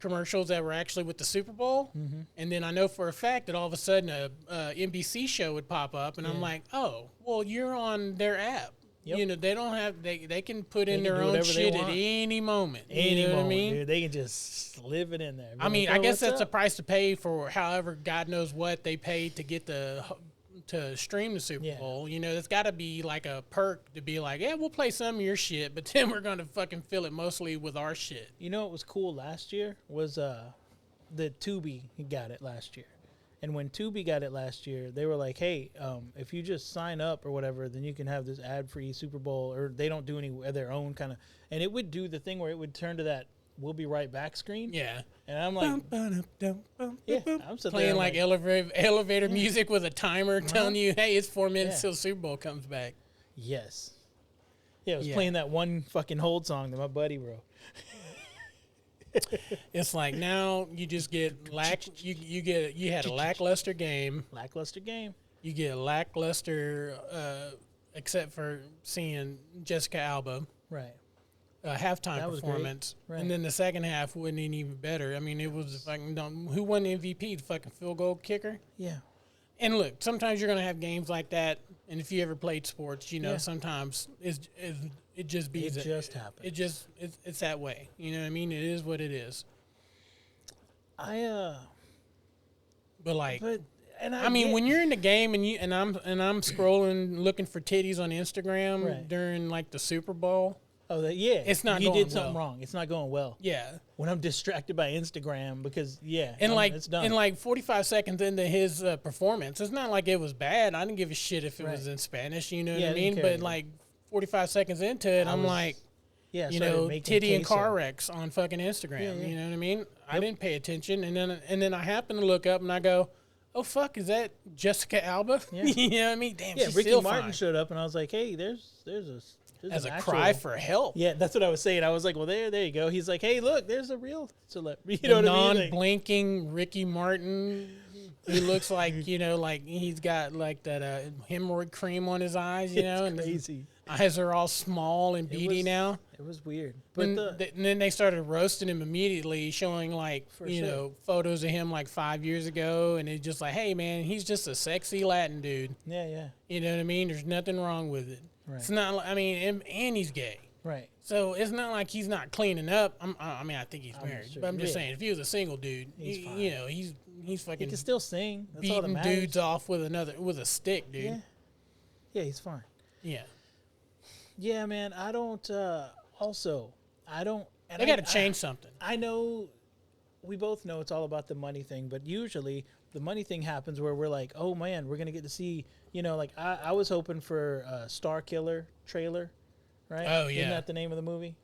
S2: commercials that were actually with the Super Bowl, and then I know for a fact that all of a sudden a NBC show would pop up, and I'm like, oh, well, you're on their app. Yep. They don't have they can put in their own shit at any moment. You know what I mean?
S1: Dude, they can just live it in there.
S2: I mean, I guess that's a price to pay for however God knows what they paid to get to stream the Super Bowl. There's got to be like a perk to be like, yeah, we'll play some of your shit, but then we're going to fucking fill it mostly with our shit.
S1: You know what was cool last year was the Tubi got it last year. And when Tubi got it last year, they were like, hey, if you just sign up or whatever, then you can have this ad-free Super Bowl, or they don't do any of their own kind of, and it would do the thing where it would turn to that we'll be right back screen.
S2: Yeah.
S1: And I'm like,
S2: I'm playing like elevator music with a timer telling you, hey, it's 4 minutes till Super Bowl comes back.
S1: Yes. Yeah, I was playing that one fucking hold song that my buddy wrote.
S2: It's like now you just get you had a lackluster game. You get a lackluster except for seeing Jessica Alba.
S1: Right.
S2: halftime performance, right. And then the second half wasn't even better. I mean, it was fucking who won the MVP? The fucking field goal kicker.
S1: Yeah.
S2: And look, sometimes you're gonna have games like that, and if you ever played sports, you know sometimes it just happens. It's that way. You know what I mean? It is what it is. I mean, when you're in the game and I'm scrolling looking for titties on Instagram during like the Super Bowl.
S1: Oh, it's not.
S2: You
S1: did something wrong. It's not going well.
S2: Yeah.
S1: When I'm distracted by Instagram because
S2: it's done. And like 45 seconds into his performance, it's not like it was bad. I didn't give a shit if it was in Spanish. You know what I mean? But like 45 seconds into it, I'm like, titty and car wrecks on fucking Instagram. Yeah. You know what I mean? Yep. I didn't pay attention, and then I happened to look up and I go, oh fuck, is that Jessica Alba? Yeah. You know what I mean? Damn, she's
S1: Ricky
S2: still
S1: Martin
S2: fine.
S1: showed up and I was like, hey, there's
S2: as a cry for help.
S1: Yeah, that's what I was saying. I was like, well, there you go. He's like, hey, look, there's a real celebrity. You know what I mean?
S2: Non-blinking Ricky Martin. He looks like, like he's got like that hemorrhoid cream on his eyes, and
S1: crazy.
S2: His eyes are all small and beady now.
S1: It was weird. But
S2: and then they started roasting him immediately, showing like, photos of him like 5 years ago. And it's just like, hey, man, he's just a sexy Latin dude.
S1: Yeah, yeah.
S2: You know what I mean? There's nothing wrong with it. Right. It's not. I mean, and he's gay.
S1: Right.
S2: So it's not like he's not cleaning up. I think he's married, but I'm just saying, if he was a single dude, he's fucking.
S1: He can still sing. That's
S2: beating
S1: all that matters.
S2: Dudes off with a stick, dude.
S1: Yeah. Yeah, he's fine.
S2: Yeah.
S1: Yeah, man. I don't. I don't. And
S2: they got to change something.
S1: I know. We both know it's all about the money thing, but usually the money thing happens where we're like, oh man, we're gonna get to see. Like I was hoping for a Star Killer trailer, right?
S2: Oh yeah,
S1: isn't that the name of the movie?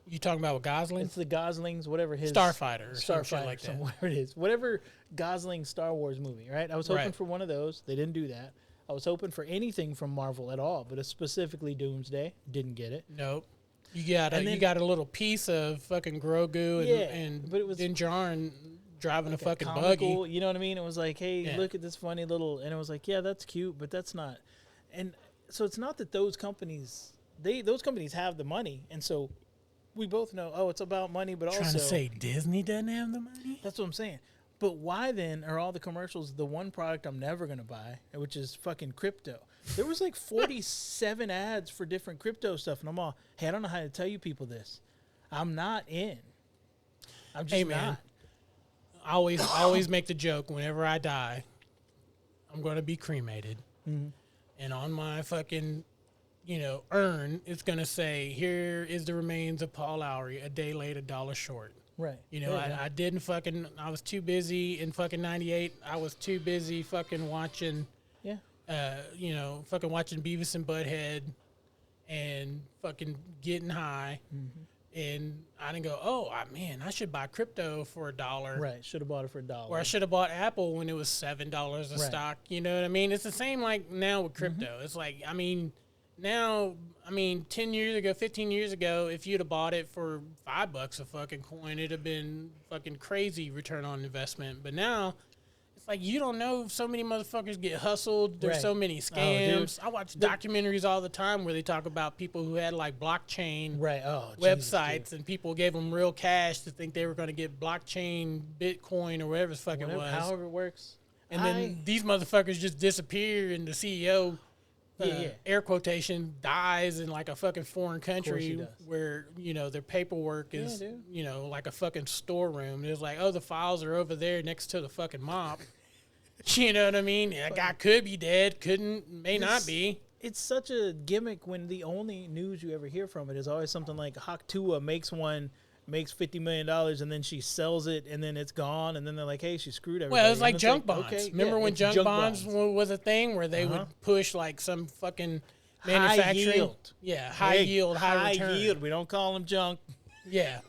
S2: You talking about Gosling?
S1: It's the Goslings, whatever his
S2: Starfighter, or some shit like that.
S1: Whatever it is, whatever Gosling Star Wars movie, right? I was hoping for one of those. They didn't do that. I was hoping for anything from Marvel at all, but specifically Doomsday. Didn't get it.
S2: Nope. You got a little piece of fucking Grogu and
S1: but it was
S2: Din Djarin driving
S1: like
S2: a fucking
S1: comical,
S2: buggy.
S1: You know what I mean? It was like, hey, look at this funny little, and it was like, yeah, that's cute, but that's not. And so it's not that those companies have the money, and so we both know, oh, it's about money, but also
S2: trying to say Disney doesn't have the money.
S1: That's what I'm saying. But why then are all the commercials the one product I'm never gonna buy, which is fucking crypto? There was like 47 ads for different crypto stuff, and I'm all, hey, I don't know how to tell you people this. I'm not in. I'm just not.
S2: I always make the joke, whenever I die, I'm going to be cremated. Mm-hmm. And on my fucking, urn, it's going to say, here is the remains of Paul Lowry, a day late, $1 short.
S1: Right.
S2: I didn't fucking, I was too busy in fucking 98. I was too busy fucking watching, fucking watching Beavis and Butthead and fucking getting high. Mm-hmm. And I didn't go, man, I should buy crypto for $1.
S1: Right, should have bought it for $1.
S2: Or I should have bought Apple when it was $7 a stock. You know what I mean? It's the same like now with crypto. Mm-hmm. It's like, 10 years ago, 15 years ago, if you'd have bought it for $5 a fucking coin, it'd have been fucking crazy return on investment. But now, it's like you don't know if so many motherfuckers get hustled. There's so many scams. I watch documentaries all the time where they talk about people who had like blockchain websites, and people gave them real cash to think they were going to get blockchain, Bitcoin, or whatever the fuck it was.
S1: However it works.
S2: And then these motherfuckers just disappear, and the CEO, air quotation, dies in like a fucking foreign country where, their paperwork is, like a fucking storeroom. It's like, the files are over there next to the fucking mop. You know what I mean? That guy could be dead, may not be.
S1: It's such a gimmick when the only news you ever hear from it is always something like Haktua makes $50 million, and then she sells it, and then it's gone, and then they're like, hey, she screwed everybody.
S2: Well, it was like junk bonds. Okay, remember when junk bonds was a thing where they would push like some fucking manufacturing? High yield. Yeah, high yield, high return. High yield.
S1: We don't call them junk.
S2: Yeah.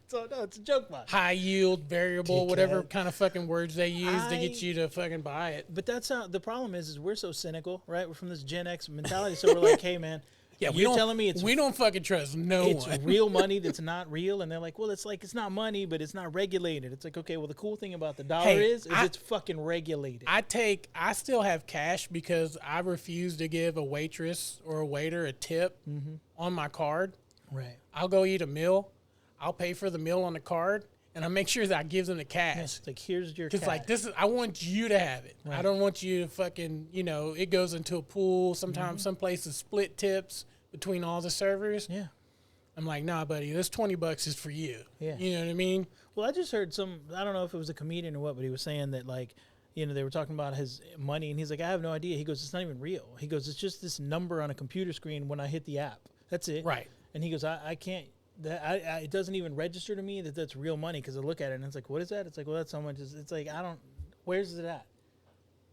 S1: So, no, it's a junk bond.
S2: High yield, variable, whatever kind of fucking words they use to get you to fucking buy it.
S1: But that's how, the problem is we're so cynical, right? We're from this Gen X mentality, so we're like, hey, man, you're telling me we
S2: don't fucking trust one.
S1: It's real money that's not real, and they're like, well, it's like it's not money, but it's not regulated. It's like, okay, well, the cool thing about the dollar is it's fucking regulated.
S2: I still have cash because I refuse to give a waitress or a waiter a tip on my card.
S1: Right.
S2: I'll go eat a meal. I'll pay for the meal on the card, and I make sure that I give them the cash.
S1: It's like, here's your
S2: Because
S1: cash.
S2: like this is, I want you to have it.
S1: Right.
S2: I don't want you to fucking, you know, it goes into a pool. Sometimes some places split tips between all the servers.
S1: Yeah.
S2: I'm like, nah, buddy, this $20 is for you.
S1: Yeah.
S2: You know what I mean?
S1: Well, I just heard I don't know if it was a comedian or what, but he was saying that, like, you know, they were talking about his money, and he's like, I have no idea. He goes, it's not even real. He goes, it's just this number on a computer screen when I hit the app. That's it.
S2: Right.
S1: And he goes, I can't, it doesn't even register to me that that's real money, because I look at it, and it's like, what is that? It's like, well, that's how much. It's like, where's it at?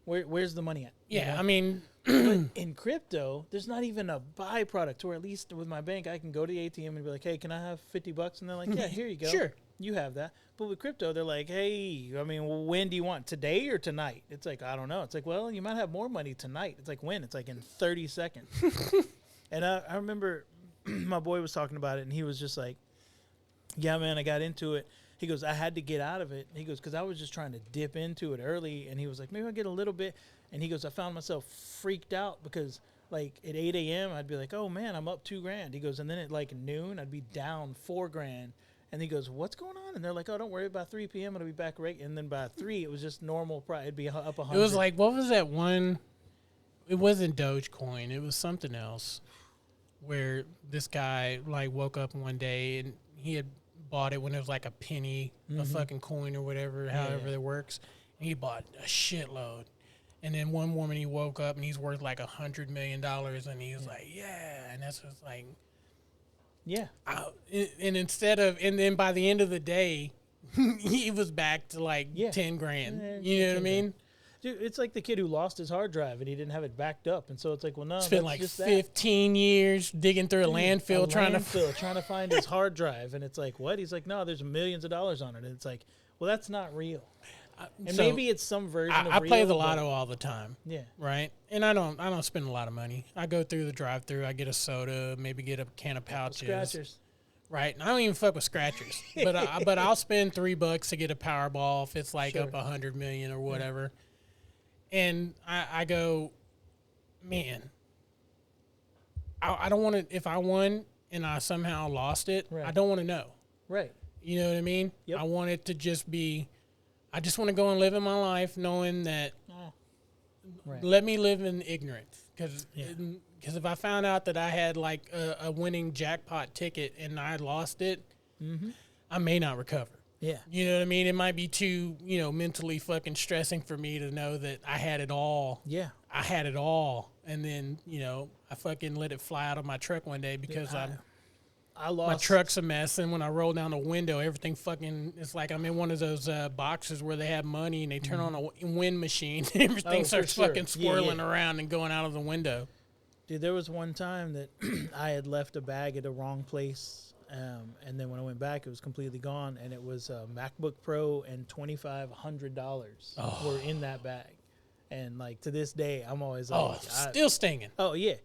S1: Where's the money at?
S2: Yeah,
S1: You know?
S2: I mean,
S1: In crypto, there's not even a byproduct, or at least with my bank, I can go to the ATM and be like, hey, can I have $50? And they're like, yeah, here you go.
S2: Sure.
S1: You have that. But with crypto, they're like, hey, I mean, well, when do you want? Today or tonight? It's like, I don't know. It's like, well, you might have more money tonight. It's like, when? It's like in 30 seconds. And I remember my boy was talking about it, and he was just like, yeah, man, I got into it. He goes, I had to get out of it. He goes, because I was just trying to dip into it early. And he was like, maybe I'll get a little bit. And he goes, I found myself freaked out because, like, at 8 a.m., I'd be like, oh, man, I'm up $2,000. He goes, and then at, like, noon, I'd be down $4,000. And he goes, what's going on? And they're like, oh, don't worry, by 3 p.m., it'll be back right. And then by 3, it was just normal. It'd be up 100.
S2: it was like, what was that one? It wasn't Dogecoin. It was something else where this guy, like, woke up one day and he had bought it when it was like a penny, a fucking coin or whatever, however it works. And he bought a shitload. And then one morning he woke up and he's worth like $100 million. And he was like, yeah. And that's just like,
S1: yeah.
S2: And instead of, and then by the end of the day, he was back to like $10,000. You know what I mean?
S1: Dude, it's like the kid who lost his hard drive and he didn't have it backed up. And so it's like, well, no,
S2: Spent like 15 years digging through a landfill trying
S1: to find his hard drive. And it's like, what? He's like, no, there's millions of dollars on it. And it's like, well, that's not real. And so maybe it's some version of real.
S2: I play the lotto all the time.
S1: Yeah.
S2: Right? And I don't spend a lot of money. I go through the drive-thru, I get a soda, maybe get a can of pouches.
S1: Scratchers.
S2: Right. And I don't even fuck with scratchers. but I'll spend $3 to get a Powerball if it's like up 100 million or whatever. And I go, man, I don't want to, if I won and I somehow lost it, I don't want to know.
S1: Right.
S2: You know what I mean? Yep. I want it to just be, I just want to go and live in my life knowing that, let me live in ignorance. Because if I found out that I had like a winning jackpot ticket and I lost it, I may not recover.
S1: Yeah.
S2: You know what I mean? It might be too, mentally fucking stressing for me to know that I had it all.
S1: Yeah.
S2: I had it all. And then, I fucking let it fly out of my truck one day because I lost. My truck's a mess. And when I roll down the window, everything fucking, it's like I'm in one of those boxes where they have money and they turn on a wind machine. Everything starts fucking swirling around and going out of the window.
S1: Dude, there was one time that I had left a bag at the wrong place. And then when I went back, it was completely gone, and it was a MacBook Pro and $2,500 were in that bag. And like to this day, I'm always like,
S2: still stinging.
S1: Oh yeah,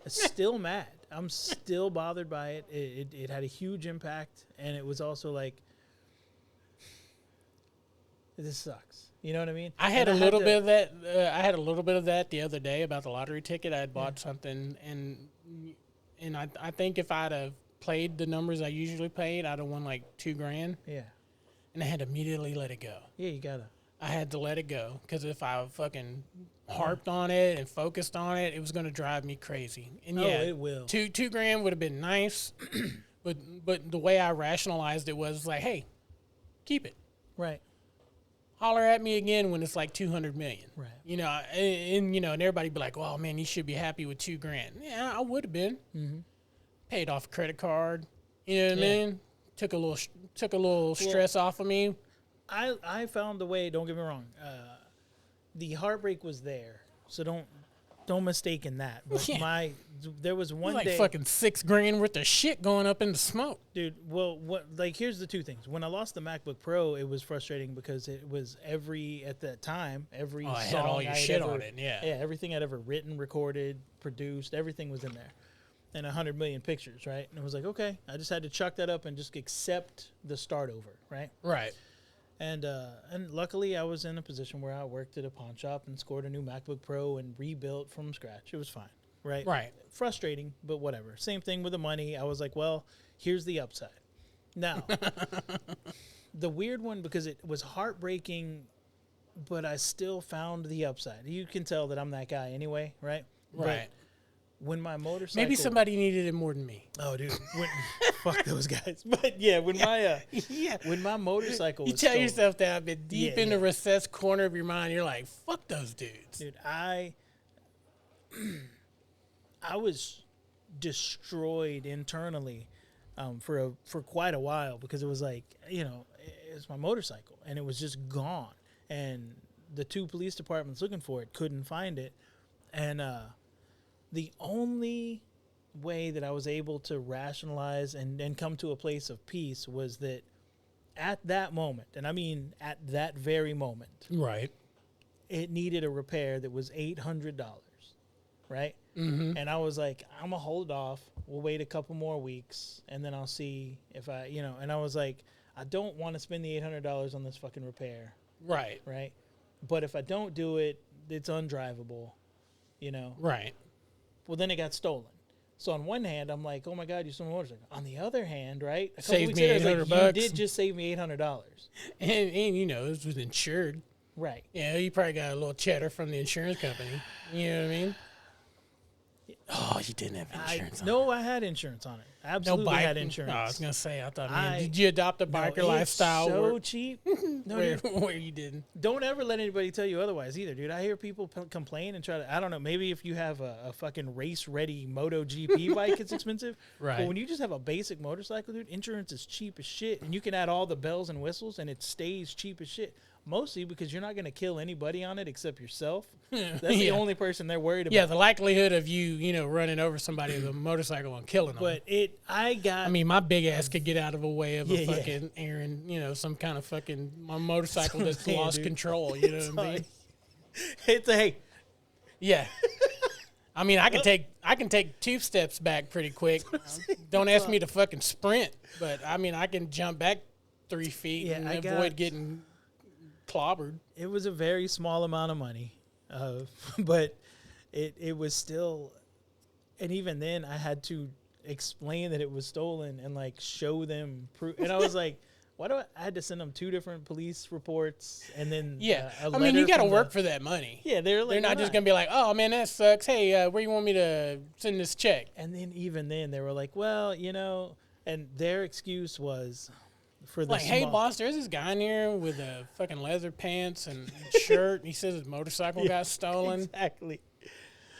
S1: still mad. I'm still bothered by it. It had a huge impact, and it was also like, this sucks. You know what I mean?
S2: I had a little bit of that. I had a little bit of that the other day about the lottery ticket. I had bought something, and I think if I'd have played the numbers I usually played, I'd have won like $2,000.
S1: Yeah.
S2: And I had to immediately let it go.
S1: Yeah, you gotta.
S2: I had to let it go because if I fucking harped on it and focused on it, it was going to drive me crazy. And
S1: it will.
S2: $2,000 would have been nice, but the way I rationalized it was like, hey, keep it.
S1: Right.
S2: Holler at me again when it's like 200 million.
S1: Right.
S2: And everybody be like, "Oh man, you should be happy with $2,000." Yeah, I would have been. Mm-hmm. Paid off a credit card. You know what I mean? Took a little stress off of me.
S1: I found the way. Don't get me wrong. The heartbreak was there, so don't mistake in that. But there was one day,
S2: fucking $6,000 worth of shit going up in the smoke,
S1: dude. Well, here's the two things. When I lost the MacBook Pro, it was frustrating because it was every song
S2: had all your shit on it. Yeah,
S1: everything I'd ever written, recorded, produced, everything was in there. And 100 million pictures, right? And it was like, okay, I just had to chuck that up and just accept the start over, right?
S2: Right.
S1: And luckily I was in a position where I worked at a pawn shop and scored a new MacBook Pro and rebuilt from scratch. It was fine, right?
S2: Right.
S1: Frustrating, but whatever. Same thing with the money. I was like, well, Here's the upside. Now, the weird one, because it was heartbreaking, but I still found the upside. You can tell that I'm that guy anyway, right?
S2: Right.
S1: But when my motorcycle...
S2: Maybe somebody needed it more than me.
S1: Oh, dude. Fuck those guys. But, yeah, when my motorcycle was
S2: You tell
S1: stolen,
S2: yourself that, but deep in the recessed corner of your mind, you're like, fuck those dudes.
S1: Dude, I was destroyed internally for quite a while, because it was like, it's my motorcycle, and it was just gone. And the 2 police departments looking for it couldn't find it. And the only way that I was able to rationalize and come to a place of peace was that at that moment, and I mean at that very moment,
S2: right,
S1: it needed a repair that was $800, right?
S2: Mm-hmm.
S1: And I was like, I'm gonna hold off. We'll wait a couple more weeks, and then I'll see if I, And I was like, I don't want to spend the $800 on this fucking repair.
S2: Right.
S1: Right. But if I don't do it, it's undrivable,
S2: Right.
S1: Well, then it got stolen. So on one hand, I'm like, oh my God, you stole my motorcycle. On the other hand, right? A couple
S2: Saved
S1: weeks
S2: me
S1: later, I was like,
S2: $800.
S1: you did just save me $800.
S2: And this was insured.
S1: Right.
S2: Yeah, you probably got a little cheddar from the insurance company. You know what I mean? Oh, you didn't have insurance on it.
S1: No, I had insurance on it. Absolutely had insurance.
S2: Oh, I was going to say, I thought, man, did you adopt a biker lifestyle?
S1: So cheap. No,
S2: where you didn't.
S1: Don't ever let anybody tell you otherwise either, dude. I hear people complain and try to, I don't know, maybe if you have a fucking race-ready MotoGP bike, it's expensive.
S2: Right.
S1: But when you just have a basic motorcycle, dude, insurance is cheap as shit. And you can add all the bells and whistles, and it stays cheap as shit. Mostly because you're not going to kill anybody on it except yourself. That's the only person they're worried about.
S2: Yeah, the likelihood of you, running over somebody with a motorcycle and killing them.
S1: But I mean,
S2: my big ass could get out of a way of a fucking errand, some kind of fucking motorcycle that's lost control. You know what I mean?
S1: It's hey.
S2: Yeah. I mean, I can take 2 steps back pretty quick. Don't ask me to fucking sprint, but I mean, I can jump back 3 feet and avoid getting clobbered.
S1: It was a very small amount of money, but it was still, and even then I had to explain that it was stolen and like show them proof. And I was like, why do I had to send them 2 different police reports and then
S2: I mean, you got to work for that money.
S1: Yeah, they're
S2: not just gonna be like, oh man, that sucks. Hey, where you want me to send this check?
S1: And then even then they were like, well, and their excuse was.
S2: Hey boss, there's this guy in here with a fucking leather pants and shirt. And he says his motorcycle got stolen.
S1: Exactly.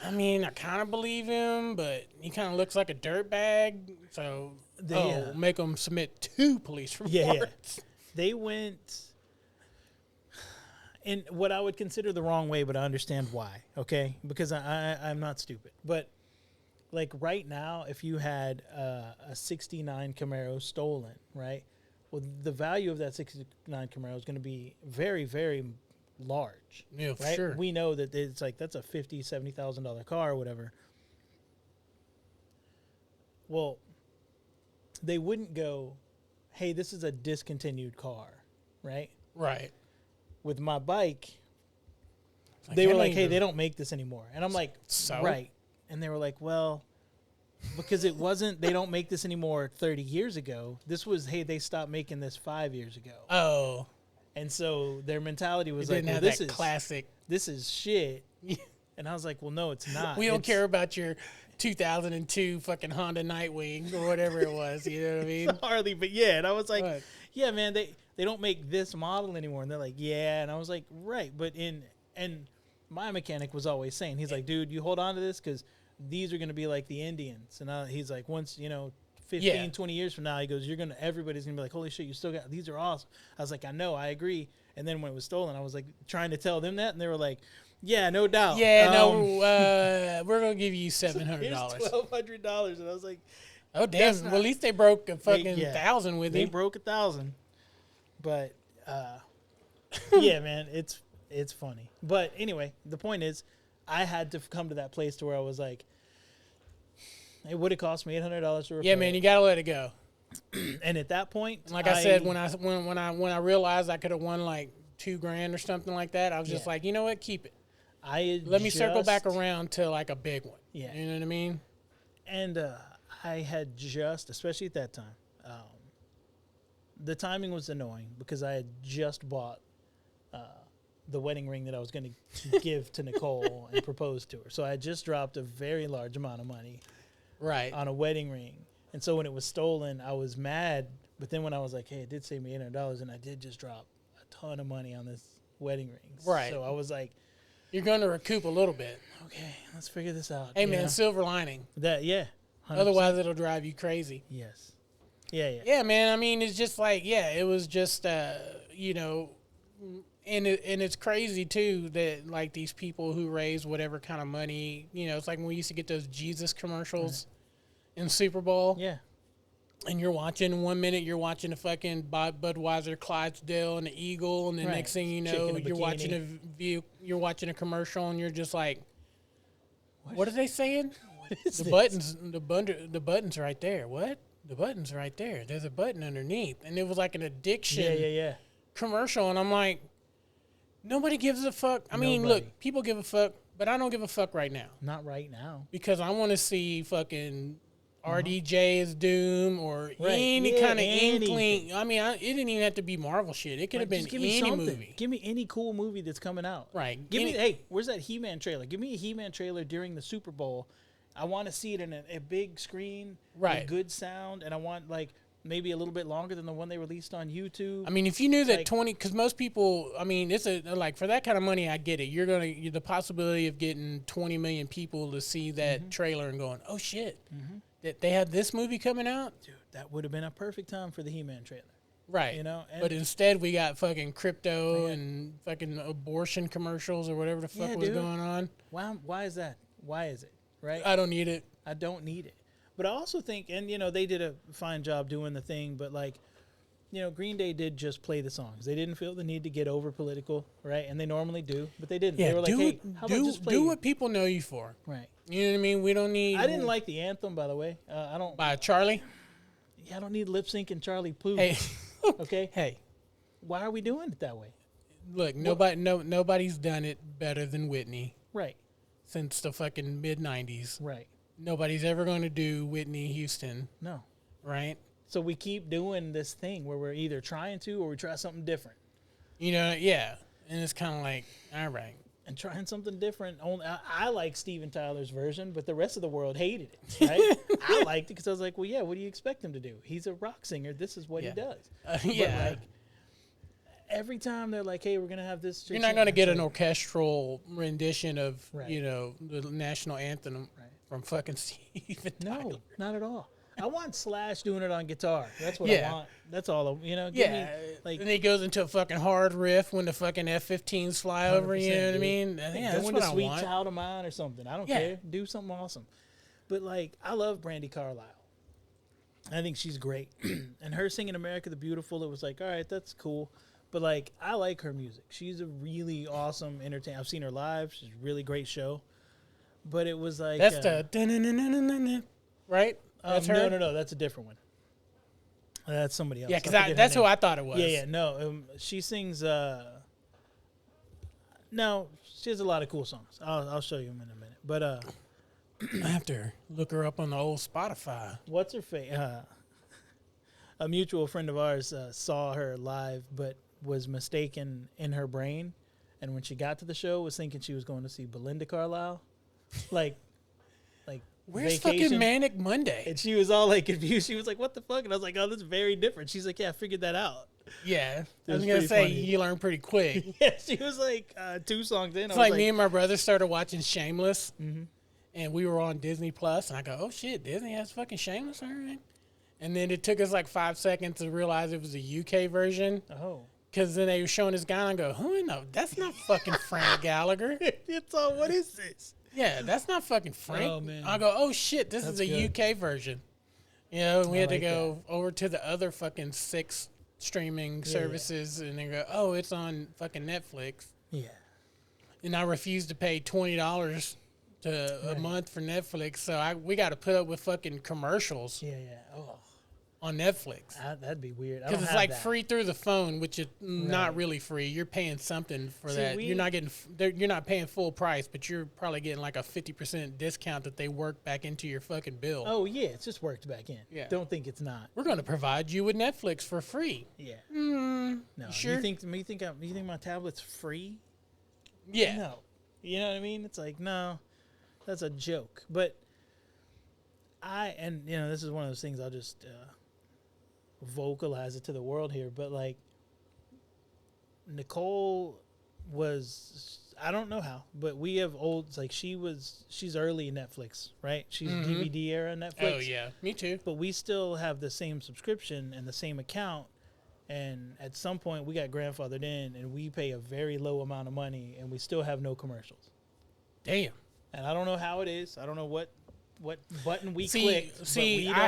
S2: I mean, I kind of believe him, but he kind of looks like a dirtbag. So make him submit 2 police reports.
S1: Yeah. They went in what I would consider the wrong way, but I understand why. Okay, because I'm not stupid. But like right now, if you had a '69 Camaro stolen, right? Well, the value of that '69 Camaro is going to be very, very large.
S2: Yeah, for
S1: right?
S2: sure.
S1: We know that it's like that's a $50,000, $70,000 car or whatever. Well, they wouldn't go, hey, this is a discontinued car, right?
S2: Right.
S1: With my bike, they were like, hey, they don't make this anymore. And I'm like,
S2: so?
S1: Right. And they were like, well, because it wasn't, they don't make this anymore 30 years ago. This was, hey, they stopped making this 5 years ago.
S2: Oh.
S1: And so their mentality was like,
S2: well, this is classic.
S1: This is shit. And I was like, well, no, it's not.
S2: We don't care about your 2002 fucking Honda Nightwing or whatever it was. You know what I mean?
S1: Harley, but yeah. And I was like, yeah, man, they don't make this model anymore. And they're like, yeah. And I was like, right. But and my mechanic was always saying, he's like, dude, you hold on to this because these are going to be like the Indians. And he's like, once, 15, 20 years from now, he goes, everybody's going to be like, holy shit, you still got, these are awesome. I was like, I know, I agree. And then when it was stolen, I was like trying to tell them that. And they were like, yeah, no doubt.
S2: Yeah, we're going to give you $700.
S1: Here's $1,200. And I was like,
S2: oh, damn. Well, at least they broke a fucking 1,000 with it.
S1: They broke 1,000. But, yeah, man, it's funny. But anyway, the point is, I had to come to that place to where I was like, it would have cost me $800 to repair.
S2: Yeah, man, you gotta let it go.
S1: And at that point,
S2: like I said, when I realized I could have won like $2,000 or something like that, I was just like, you know what, keep it. Let me circle back around to like a big one.
S1: Yeah,
S2: you know what I mean.
S1: And I had just, especially at that time, the timing was annoying because I had just bought the wedding ring that I was going to give to Nicole and propose to her. So I had just dropped a very large amount of money on a wedding ring. And so when it was stolen, I was mad. But then when I was like, hey, it did save me $800, and I did just drop a ton of money on this wedding ring.
S2: Right.
S1: So I was like,
S2: you're going to recoup a little bit.
S1: Okay, let's figure this out.
S2: Hey, man, silver lining.
S1: That, yeah. 100%.
S2: Otherwise, it'll drive you crazy.
S1: Yes. Yeah.
S2: Yeah, man. I mean, it's just like, it was just, you know, and it's crazy, too, that, like, these people who raise whatever kind of money, you know, it's like when we used to get those Jesus commercials in Super Bowl.
S1: Yeah.
S2: And you're watching, 1 minute you're watching a fucking Budweiser, Clydesdale, and the Eagle, and the next thing you know, you're watching a commercial, and you're just like, what are they saying?
S1: What is
S2: the buttons? The buttons right there. What? The button's right there. There's a button underneath, and it was like an addiction commercial, and I'm like, nobody gives a fuck. I mean, look, people give a fuck, but I don't give a fuck right now.
S1: Not right now.
S2: Because I want to see fucking RDJ is Doom or any kind of inkling. I mean, it didn't even have to be Marvel shit. It could have been any movie.
S1: Give me any cool movie that's coming out.
S2: Right.
S1: Hey, where's that He-Man trailer? Give me a He-Man trailer during the Super Bowl. I want to see it in a big screen with good sound, and I want, like, maybe a little bit longer than the one they released on YouTube.
S2: I mean, if you knew that because most people, I mean, it's like for that kind of money, I get it. You're the possibility of getting 20 million people to see that trailer and going, oh shit, that they had this movie coming out.
S1: Dude, that would have been a perfect time for the He-Man trailer.
S2: Right. You know, but instead we got fucking crypto and fucking abortion commercials or whatever the fuck was going on.
S1: Why is that? Why is it? Right.
S2: I don't need it.
S1: I don't need it. But I also think, and, you know, they did a fine job doing the thing, but, like, you know, Green Day did just play the songs. They didn't feel the need to get over political, right? And they normally do, but they didn't.
S2: Yeah,
S1: they were like, hey, how about just play...
S2: Do what people know you for.
S1: Right.
S2: You know what I mean? We don't need...
S1: I didn't like the anthem, by the way. I don't...
S2: By Charlie?
S1: Yeah, I don't need lip sync and Charlie Puth.
S2: Hey.
S1: Okay?
S2: Hey.
S1: Why are we doing it that way?
S2: Look, nobody's done it better than Whitney.
S1: Right.
S2: Since the fucking mid-'90s.
S1: Right.
S2: Nobody's ever going to do Whitney Houston.
S1: No.
S2: Right?
S1: So we keep doing this thing where we're either trying to or we try something different.
S2: You know, yeah. And it's kind of like, all right.
S1: And trying something different. I like Steven Tyler's version, but the rest of the world hated it, right? I liked it because I was like, well, yeah, what do you expect him to do? He's a rock singer. This is what he does.
S2: Yeah.
S1: But, like, every time they're like, hey, we're going to have this.
S2: You're not going to get an orchestral rendition of, you know, the national anthem from fucking Steven Tyler.
S1: No, not at all. I want Slash doing it on guitar. That's what I want. That's all. You know, give me, like,
S2: and he goes into a fucking hard riff when the fucking F-15s fly over. You know what I mean? Yeah, that's what I
S1: Sweet
S2: want.
S1: Child of Mine or something. I don't care. Do something awesome. But, like, I love Brandi Carlile. I think she's great. And her singing America the Beautiful, it was like, all right, that's cool. But, like, I like her music. She's a really awesome entertainer. I've seen her live. She's a really great show. But it was like...
S2: That's the... Right? That's her?
S1: No. That's a different one. That's somebody else.
S2: Yeah, because that's who I thought it was.
S1: Yeah. No, she sings... no, she has a lot of cool songs. I'll show you them in a minute. But...
S2: I have to look her up on the old Spotify.
S1: What's her face? A mutual friend of ours saw her live, but was mistaken in her brain. And when she got to the show, was thinking she was going to see Belinda Carlisle. Like
S2: where's
S1: Vacation.
S2: Fucking Manic Monday?
S1: And she was all, like, confused. She was like, what the fuck? And I was like, oh, this is very different. She's like, yeah, I figured that out.
S2: Yeah. I was going to say, you learned pretty quick.
S1: Yeah, she was like 2 songs in.
S2: It's like me and my brother started watching Shameless. Mm-hmm. And we were on Disney Plus, and I go, oh, shit, Disney has fucking Shameless, all right. And then it took us like 5 seconds to realize it was a UK version.
S1: Oh.
S2: Because then they were showing this guy, and I go, who in the... That's not fucking Frank Gallagher.
S1: It's all, what is this?
S2: Yeah, that's not fucking Frank.
S1: Oh, man.
S2: I go, oh, shit, this is a UK version. You know, and we had to go over to the other fucking 6 streaming services, and they go, oh, it's on fucking Netflix.
S1: Yeah.
S2: And I refused to pay $20 a month for Netflix, so we got to put up with fucking commercials.
S1: Yeah. Oh.
S2: on Netflix.
S1: That'd be weird.
S2: Because it's like free through the phone, which is not really free. You're paying something for that. You're not paying full price, but you're probably getting like a 50% discount that they work back into your fucking bill.
S1: Oh yeah, it's just worked back in. Yeah. Don't think it's not.
S2: We're going to provide you with Netflix for free.
S1: Yeah.
S2: No.
S1: Sure. You think my tablet's free?
S2: Yeah.
S1: No. You know what I mean? It's like, no, that's a joke. But this is one of those things I'll just vocalize it to the world here, but like Nicole was, I don't know how, but we have she's early Netflix, right? She's DVD era Netflix.
S2: Oh yeah, me too.
S1: But we still have the same subscription and the same account, and at some point we got grandfathered in and we pay a very low amount of money and we still have no commercials.
S2: Damn.
S1: And I don't know how it is. I don't know what button we clicked.
S2: See, I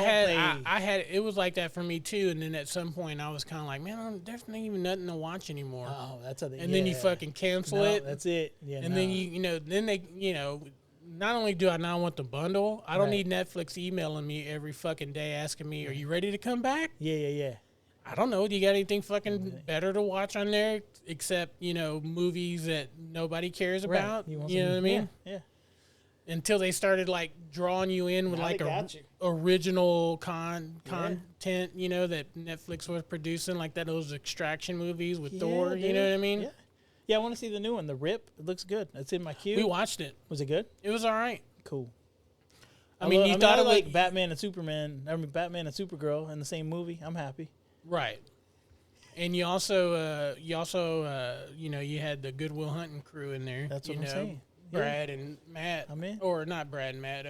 S2: had it was like that for me too, and then at some point I was kind of like, man, there's not even nothing to watch anymore.
S1: Oh, that's how they.
S2: And then you fucking cancel it.
S1: That's it. Yeah.
S2: And then then they not only do I not want the bundle, I don't need Netflix emailing me every fucking day asking me, are you ready to come back?
S1: Yeah.
S2: I don't know. Do you got anything fucking better to watch on there except movies that nobody cares about? You know what I mean?
S1: Yeah.
S2: Until they started like drawing you in with like original content, that Netflix was producing, like those Extraction movies with Thor. Dude. You know what I mean?
S1: Yeah. I want to see the new one, The Rip. It looks good. It's in my queue.
S2: We watched it.
S1: Was it good?
S2: It was all right.
S1: Cool.
S2: I mean, you thought
S1: I like Batman and Superman. Batman and Supergirl in the same movie. I'm happy.
S2: Right. And you also, you had the Good Will Hunting crew in there.
S1: That's what I'm saying.
S2: Brad and Matt.
S1: I'm in.
S2: Or not Brad and Matt.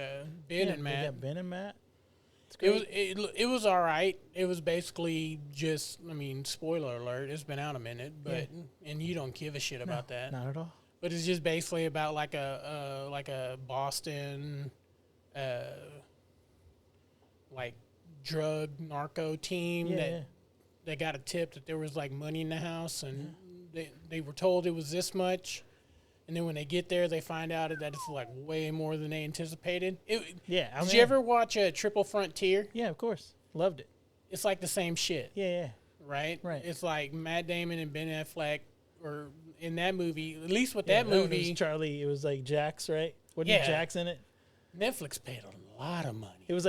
S2: Ben and Matt.
S1: Yeah, Ben and Matt.
S2: It was all right. It was basically just, spoiler alert, it's been out a minute, but and you don't give a shit about that.
S1: Not at all.
S2: But it's just basically about like a Boston like drug narco team that got a tip that there was like money in the house, and they were told it was this much. And then when they get there, they find out that it's like way more than they anticipated. Did you ever watch Triple Frontier?
S1: Yeah, of course. Loved it.
S2: It's like the same shit.
S1: Yeah.
S2: Right?
S1: Right.
S2: It's like Matt Damon and Ben Affleck, or in that movie, at least with that movie.
S1: It was Charlie, it was like Jax, right? Wasn't Jax in it?
S2: Netflix paid a lot of money.
S1: It was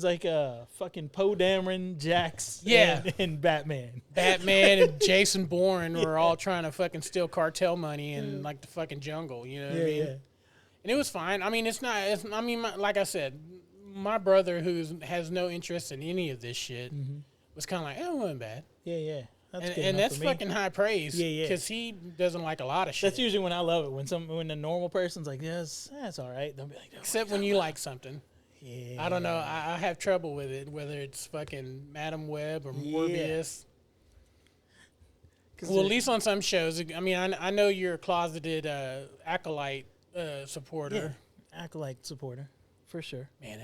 S1: like a fucking Poe Dameron, Jax, and Batman.
S2: Batman and Jason Bourne were all trying to fucking steal cartel money in like the fucking jungle. You know what I mean? Yeah. And it was fine. I mean, like I said, my brother who has no interest in any of this shit was kind of like, it wasn't bad.
S1: Yeah.
S2: And that's fucking high praise. Yeah. Because he doesn't like a lot of shit.
S1: That's usually when I love it. When the normal person's like, yes, that's all right. They'll be like,
S2: except when you like something. Yeah. I don't know. I have trouble with it, whether it's fucking Madam Web or Morbius. Well, at least on some shows. I mean, I know you're a closeted Acolyte supporter.
S1: Yeah. Acolyte supporter, for sure.
S2: Man,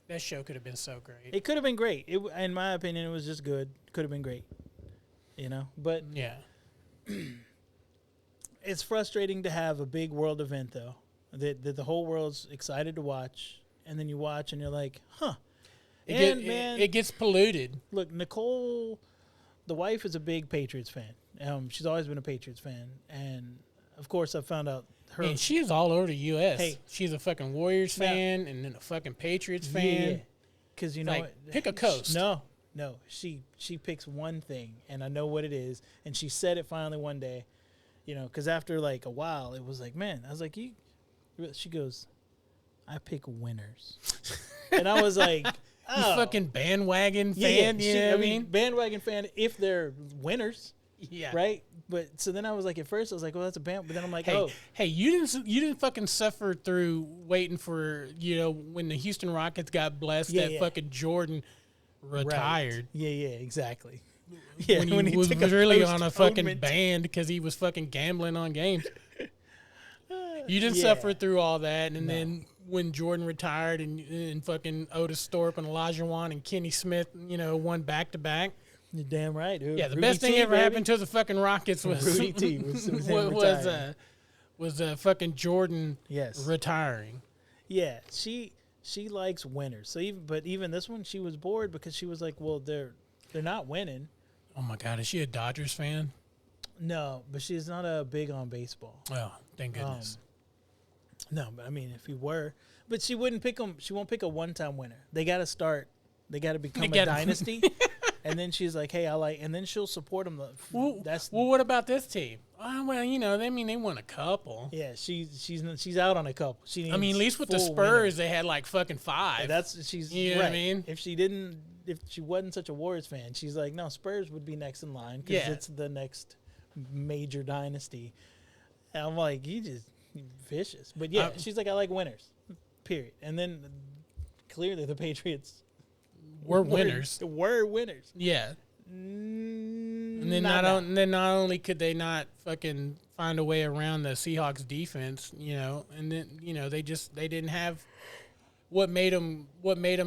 S2: that show could have been so great.
S1: It could have been great. In my opinion, it was just good. Could have been great. But
S2: yeah,
S1: it's frustrating to have a big world event though that the whole world's excited to watch, and then you watch and you're like, huh.
S2: It gets polluted.
S1: Look, Nicole, the wife, is a big Patriots fan. She's always been a Patriots fan, and of course I found out her.
S2: And she's all over the U.S. Hey, she's a fucking Warriors fan and then a fucking Patriots fan. Yeah,
S1: because
S2: pick a coast.
S1: No, she picks one thing, and I know what it is. And she said it finally one day, because after like a while, it was like, man, I was like, she goes, I pick winners. And I was like, oh.
S2: You fucking bandwagon fan?
S1: Yeah, I mean, bandwagon fan if they're winners.
S2: Yeah.
S1: Right? But so then I was like, at first I was like, well, that's a band. But then I'm like,
S2: hey, you didn't fucking suffer through waiting for, when the Houston Rockets got blessed that fucking Jordan retired.
S1: Right. Yeah, exactly. Yeah,
S2: when he was really on a fucking band because he was fucking gambling on games. You didn't suffer through all that, and then when Jordan retired and fucking Otis Thorpe and Olajuwon and Kenny Smith, won back to back.
S1: You're damn right, dude.
S2: Yeah, the best thing ever happened to the fucking Rockets was
S1: Rudy T
S2: was fucking Jordan retiring.
S1: Yeah, she likes winners. So even this one, she was bored because she was like, well, they're not winning.
S2: Oh my God, is she a Dodgers fan?
S1: No, but she's not big on baseball.
S2: Oh, thank goodness.
S1: No, but I mean, if you were, but she wouldn't pick them. She won't pick a one-time winner. They got to start. They got to become a dynasty. And then she's like, hey, and then she'll support them.
S2: Well, what about this team? Well, you know, they won a couple.
S1: Yeah, she's out on a couple.
S2: I mean, at least with the Spurs, they had like fucking 5.
S1: Yeah, you know
S2: right. What I mean?
S1: If she wasn't such a Warriors fan, she's like, no, Spurs would be next in line because it's the next major dynasty. And I'm like, you just vicious. But yeah, she's like, I like winners, period. And then clearly the Patriots
S2: were winners.
S1: Were winners.
S2: Yeah. And then not only could they not fucking find a way around the Seahawks defense, you know, and then you know they didn't have what made them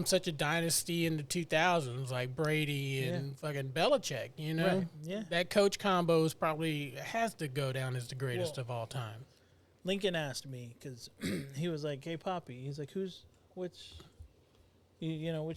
S2: such a dynasty in the 2000s, like Brady and fucking Belichick. You know,
S1: right. Yeah, that
S2: coach combo has to go down as the greatest of all time.
S1: Lincoln asked me because he was like, "Hey, Poppy," he's like, which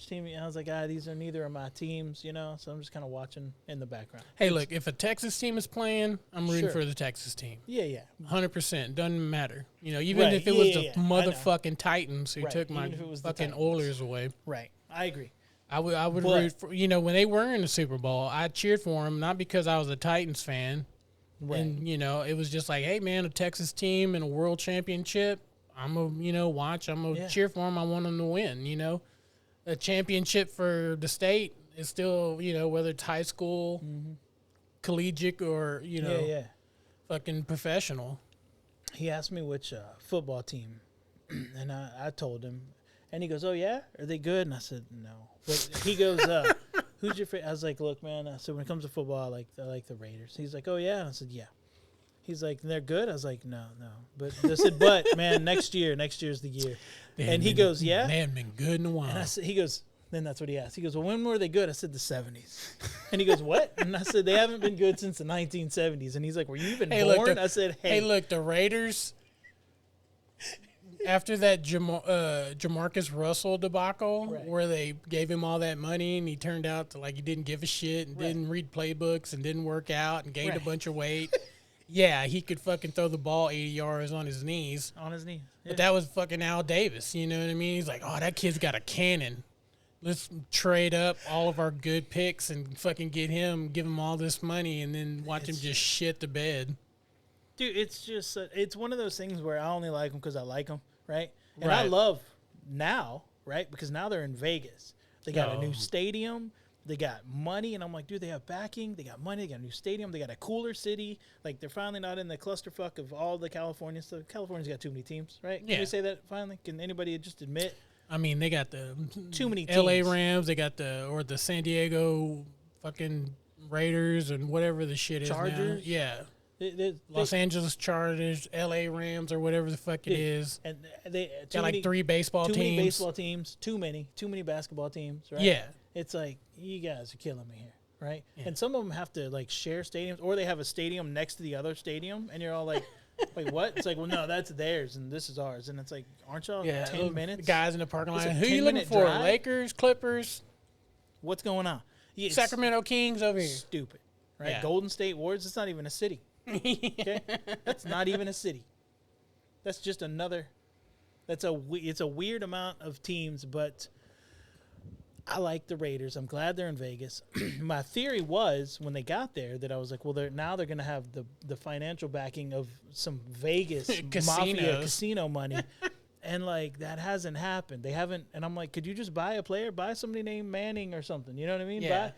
S1: team? I was like, these are neither of my teams, you know, so I'm just kind of watching in the background.
S2: Hey, look, if a Texas team is playing, I'm rooting for the Texas team.
S1: Yeah.
S2: 100%. Doesn't matter. You know, even if it was the motherfucking Titans who took my fucking Oilers away.
S1: Right. I agree.
S2: I would root for, you know, when they were in the Super Bowl, I cheered for them, not because I was a Titans fan. Right. And, you know, it was just like, hey, man, a Texas team in a world championship, I'm going to, watch. I'm going to cheer for them. I want them to win, you know. A championship for the state is still, you know, whether it's high school, collegiate, or, you know, fucking professional.
S1: He asked me which football team, and I told him, and he goes, oh, yeah? Are they good? And I said, no. But he goes, who's your favorite? I was like, look, man, I said, when it comes to football, I like the Raiders. He's like, oh, yeah? And I said, yeah. He's like, they're good? I was like, no. But I said, but, man, next year's the year. And he goes, yeah?
S2: They haven't been good in a while.
S1: And he goes, then that's what he asked. He goes, well, when were they good? I said, the 70s. And he goes, what? And I said, they haven't been good since the 1970s. And he's like, were you even born? I said, hey.
S2: Hey, look, the Raiders, after that Jamarcus Russell debacle, where they gave him all that money and he turned out to, like, he didn't give a shit and didn't read playbooks and didn't work out and gained a bunch of weight. Yeah, he could fucking throw the ball 80 yards on his knees.
S1: On his knees. Yeah.
S2: But that was fucking Al Davis, you know what I mean? He's like, oh, that kid's got a cannon. Let's trade up all of our good picks and fucking give him all this money and then watch him just shit the bed.
S1: Dude, it's just, it's one of those things where I only like them because I like them, right? And I love now, right? Because now they're in Vegas. They got a new stadium. They got money, and I'm like, dude, they have backing. They got money. They got a new stadium. They got a cooler city. Like, they're finally not in the clusterfuck of all the California stuff. California's got too many teams, right? Can we say that finally? Can anybody just admit?
S2: I mean, they got the
S1: too many teams.
S2: L.A. Rams. They got the San Diego fucking Raiders and whatever the shit
S1: Chargers.
S2: Is now. Yeah. Los Angeles Chargers, L.A. Rams, or whatever the fuck it is.
S1: And they
S2: got like 3 baseball teams.
S1: Too many baseball teams. Too many basketball teams, right?
S2: Yeah.
S1: It's like, you guys are killing me here, right? Yeah. And some of them have to, like, share stadiums, or they have a stadium next to the other stadium, and you're all like, wait, what? It's like, well, no, that's theirs, and this is ours. And it's like, aren't y'all 10 minutes?
S2: Guys in the parking lot. Who are you looking for?
S1: Drive?
S2: Lakers, Clippers?
S1: What's going on? Yeah,
S2: Sacramento Kings over here.
S1: Stupid, right? Yeah. Golden State Warriors, it's not even a city. Okay? That's not even a city. That's just another – it's a weird amount of teams, but – I like the Raiders. I'm glad they're in Vegas. My theory was when they got there that I was like, well, they're going to have the financial backing of some Vegas mafia casino money. And, like, that hasn't happened. They haven't. And I'm like, could you just buy a player? Buy somebody named Manning or something. You know what I mean?
S2: Yeah.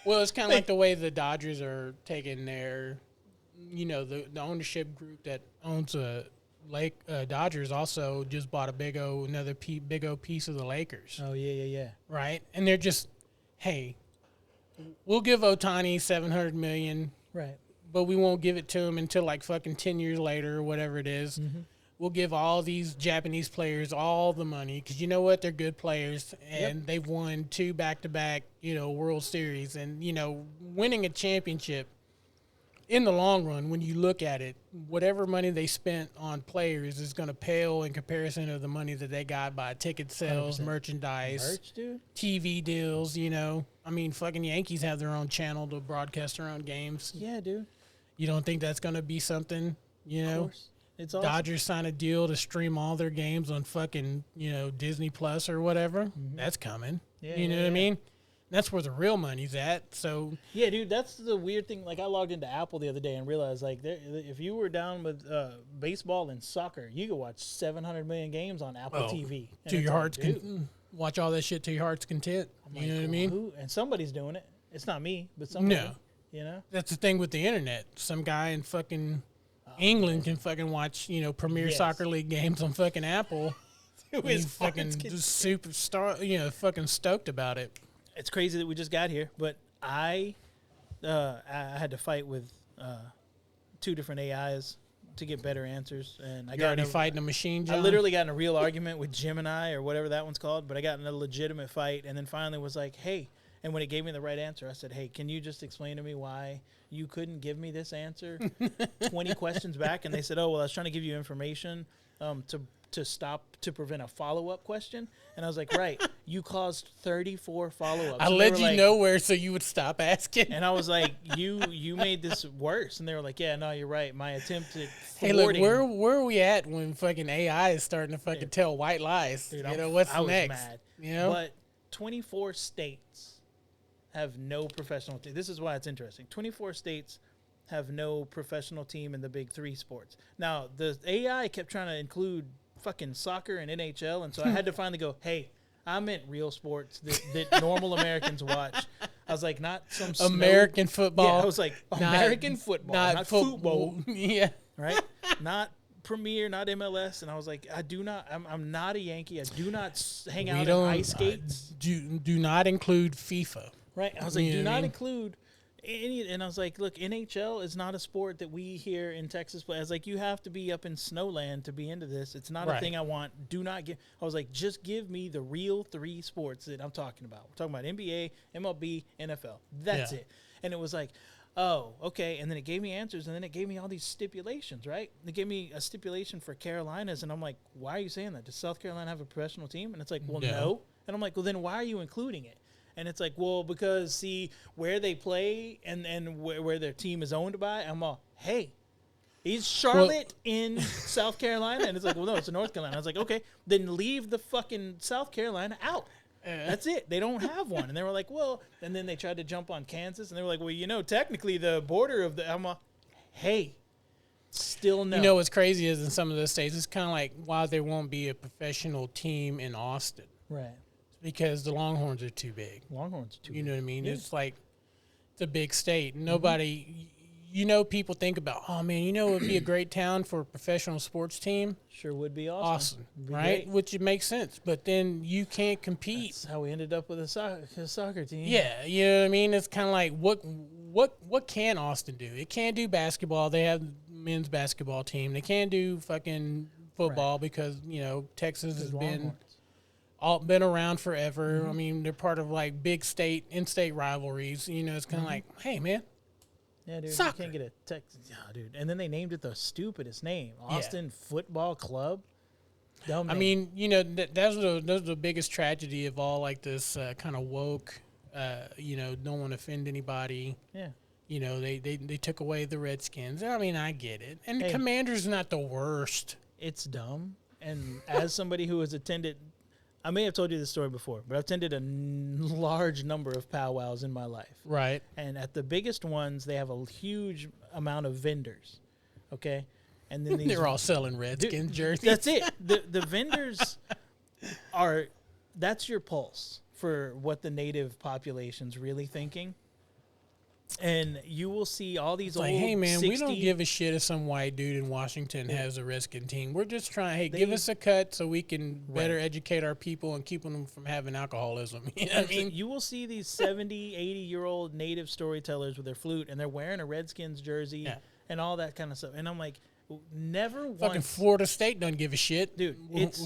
S2: Well, it's kind of like the way the Dodgers are taking their, you know, the ownership group that owns Dodgers also just bought another big O piece of the Lakers.
S1: Oh, yeah.
S2: Right? And they're just, hey, we'll give Ohtani $700 million.
S1: Right.
S2: But we won't give it to him until like fucking 10 years later or whatever it is. Mm-hmm. We'll give all these Japanese players all the money because you know what? They're good players, and they've won 2 back-to-back, you know, World Series. And, you know, winning a championship in the long run, when you look at it, whatever money they spent on players is going to pale in comparison to the money that they got by ticket sales,
S1: 100%.
S2: merchandise,
S1: Merch, dude?
S2: TV deals, you know. I mean, fucking Yankees have their own channel to broadcast their own games.
S1: Yeah, dude.
S2: You don't think that's going to be something, you know?
S1: Of course. It's awesome.
S2: Dodgers sign a deal to stream all their games on fucking, you know, Disney Plus or whatever.
S1: Mm-hmm.
S2: That's coming.
S1: Yeah,
S2: you know
S1: yeah,
S2: what I
S1: yeah.
S2: mean? That's where the real money's at. So
S1: Yeah, dude, that's the weird thing. Like, I logged into Apple the other day and realized, like, if you were down with baseball and soccer, you could watch 700 million games on Apple TV. And
S2: to
S1: it's
S2: your
S1: like,
S2: heart's watch all that shit to your heart's content.
S1: I'm
S2: You know
S1: like,
S2: what I mean?
S1: who? And somebody's doing it. It's not me, but somebody.
S2: No.
S1: You know?
S2: That's the thing with the internet. Some guy in fucking England can fucking watch, you know, Premier
S1: Yes.
S2: Soccer League games on fucking Apple.
S1: Who
S2: He's
S1: is
S2: fucking just superstar, you know, fucking stoked about it.
S1: It's crazy that we just got here, but I had to fight with 2 different AIs to get better answers, and I
S2: You're
S1: got
S2: already fighting a machine, John?
S1: I literally got in a real argument with Gemini or whatever that one's called, but I got in a legitimate fight, and then finally was like, hey, and when it gave me the right answer, I said, hey, can you just explain to me why you couldn't give me this answer 20 questions back? And they said, oh, well, I was trying to give you information to prevent a follow-up question. And I was like, right, you caused 34 follow-ups.
S2: I
S1: And they
S2: led
S1: were
S2: you
S1: like-
S2: nowhere so you would stop asking.
S1: And I was like, you made this worse. And they were like, yeah, no, you're right. My attempt at
S2: Hey, look,
S1: thwarting.
S2: where are we at when fucking AI is starting to fucking tell white lies?
S1: Dude,
S2: you know, what's
S1: I was
S2: next?
S1: mad.
S2: You know?
S1: But 24 states have no professional team. This is why it's interesting. 24 states have no professional team in the big 3 sports. Now, the AI kept trying to include fucking soccer and NHL, and so I had to finally go, hey, I meant real sports that normal Americans watch. I was like, not some
S2: American football.
S1: Yeah, I was like, American football, not football.
S2: Yeah.
S1: Right? Not Premier, not MLS. And I was like, I'm not a Yankee. I do not hang out on ice skates.
S2: Do not include FIFA.
S1: Right. I was like,
S2: You
S1: do
S2: know what I
S1: not
S2: mean?
S1: include any. And I was like, look, NHL is not a sport that we here in Texas play. I was like, you have to be up in Snowland to be into this. It's not a
S2: Right.
S1: thing I want. Do not give. I was like, just give me the real 3 sports that I'm talking about. We're talking about NBA, MLB, NFL. That's
S2: Yeah.
S1: it. And it was like, oh, okay. And then it gave me answers, and then it gave me all these stipulations, right? It gave me a stipulation for Carolinas, and I'm like, why are you saying that? Does South Carolina have a professional team? And it's like, well, no. And I'm like, well, then why are you including it? And it's like, well, because, see, where they play and where their team is owned by, I'm all, hey, is Charlotte in South Carolina? And it's like, well, no, it's in North Carolina. I was like, okay, then leave the fucking South Carolina out. That's it. They don't have one. And they were like, well, and then they tried to jump on Kansas, and they were like, well, you know, technically the border of the, I'm all, hey, still no.
S2: You know what's crazy is in some of those states, it's kind of like why there won't be a professional team in Austin.
S1: Right.
S2: Because the Longhorns are too big.
S1: Longhorns are too
S2: You
S1: big.
S2: know what I mean?
S1: Yeah.
S2: It's like it's a big state. Nobody, you know, people think about, oh man, you know, it would be a great town for a professional sports team.
S1: Sure would be awesome.
S2: Awesome,
S1: Would be
S2: right?
S1: great.
S2: Which it makes sense, but then you can't compete.
S1: That's how we ended up with a soccer team.
S2: Yeah, you know what I mean. It's kind of like what can Austin do? It can't do basketball. They have men's basketball team. They can't do fucking football because you know Texas has been around forever. I mean, they're part of like big state, in-state rivalries. You know, it's kind of like, hey man,
S1: Yeah, dude.
S2: Soccer.
S1: You can't get a Texas. Yeah, dude. And then they named it the stupidest name, Austin Football Club. Dumb
S2: I
S1: name.
S2: mean, you know, that's the biggest tragedy of all like this kind of woke. You know, don't want to offend anybody.
S1: Yeah.
S2: You know, they took away the Redskins. I mean, I get it. And the
S1: Hey.
S2: Commanders not the worst.
S1: It's dumb. And as somebody who has attended, I may have told you this story before, but I've attended a large number of powwows in my life.
S2: Right.
S1: And at the biggest ones, they have a huge amount of vendors. Okay. And then these
S2: They're all selling Redskins jerseys.
S1: That's it. The vendors are, that's your pulse for what the native population's really thinking. And you will see all these
S2: Like,
S1: old
S2: hey man,
S1: 60,
S2: we don't give a shit if some white dude in Washington has a Redskin team. We're just trying, hey, give us a cut so we can better educate our people and keep them from having alcoholism. You know what I mean?
S1: You will see these 70, 80-year-old native storytellers with their flute, and they're wearing a Redskins jersey and all that kind of stuff. And I'm like, Never
S2: Fucking
S1: once.
S2: Florida State doesn't give a shit,
S1: dude.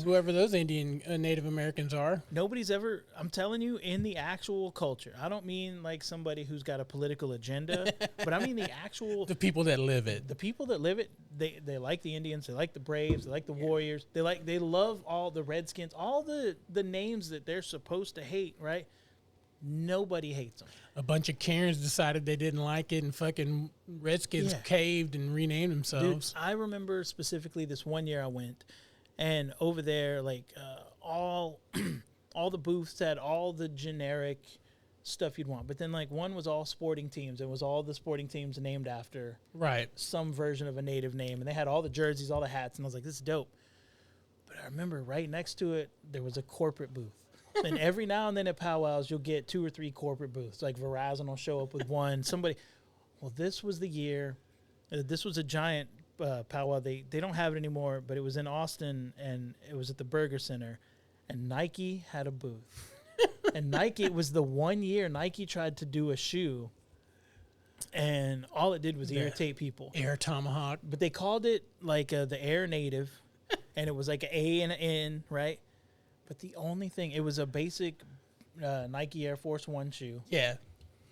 S2: Whoever those Indian Native Americans are.
S1: Nobody's ever. I'm telling you, in the actual culture. I don't mean like somebody who's got a political agenda, but I mean the actual.
S2: The people that live it.
S1: The people that live it. They like the Indians. They like the Braves. They like the Warriors. They love all the Redskins. All the names that they're supposed to hate. Right. Nobody hates them.
S2: A bunch of Karens decided they didn't like it, and fucking Redskins caved and renamed themselves.
S1: Dude, I remember specifically this one year I went, and over there, like all the booths had all the generic stuff you'd want. But then, like, one was all sporting teams. It was all the sporting teams named after some version of a native name, and they had all the jerseys, all the hats, and I was like, this is dope. But I remember right next to it, there was a corporate booth. And every now and then at powwows, you'll get 2 or 3 corporate booths. Like Verizon will show up with one. Somebody, well, this was the year. This was a giant powwow. They don't have it anymore, but it was in Austin, and it was at the Burger Center. And Nike had a booth. And Nike, it was the one year Nike tried to do a shoe, and all it did was irritate people.
S2: Air Tomahawk.
S1: But they called it like the Air Native, and it was like an A and an N, right? But the only thing, it was a basic Nike Air Force One shoe.
S2: Yeah.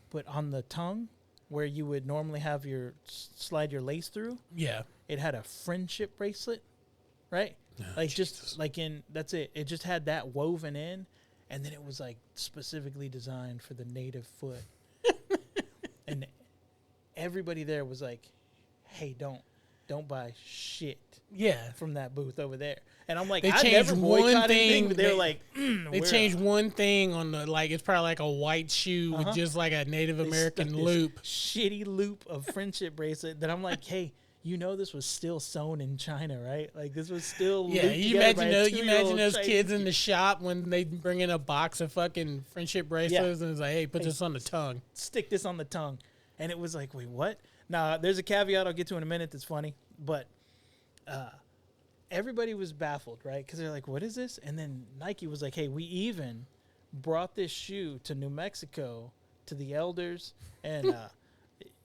S1: But on the tongue, where you would normally have slide your lace through.
S2: Yeah.
S1: It had a friendship bracelet, right?
S2: Oh,
S1: like
S2: Jesus.
S1: just like that's it. It just had that woven in, and then it was like specifically designed for the native foot. And everybody there was like, hey, don't buy shit.
S2: Yeah.
S1: From that booth over there. And I'm like,
S2: they
S1: I
S2: changed
S1: never
S2: one thing.
S1: But they're like,
S2: they changed one thing on the, like, it's probably like a white shoe with just like a Native American loop.
S1: Shitty loop of friendship bracelet that I'm like, hey, you know this was still sewn in China, right? Like this was still
S2: you imagine those
S1: Chinese
S2: kids in the shop when they bring in a box of fucking friendship bracelets and it's like, hey, put this on the tongue.
S1: Stick this on the tongue. And it was like, wait, what? Now, there's a caveat I'll get to in a minute that's funny, but everybody was baffled, right? Because they're like, what is this? And then Nike was like, hey, we even brought this shoe to New Mexico to the elders, and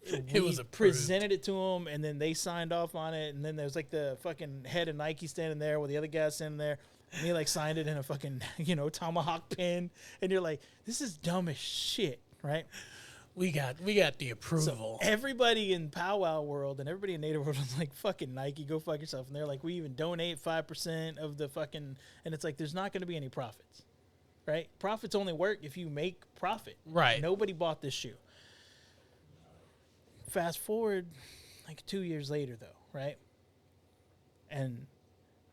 S2: it was approved.
S1: Presented it to them, and then they signed off on it. And then there was like the fucking head of Nike standing there with the other guy standing there, and he like signed it in a fucking tomahawk pin. And you're like, this is dumb as shit, right?
S2: We got the approval.
S1: So everybody in powwow world and everybody in native world was like, fucking Nike, go fuck yourself. And they're like, we even donate 5% of the fucking, and it's like, there's not going to be any profits, right? Profits only work if you make profit.
S2: Right.
S1: Nobody bought this shoe. Fast forward like 2 years later though, right? And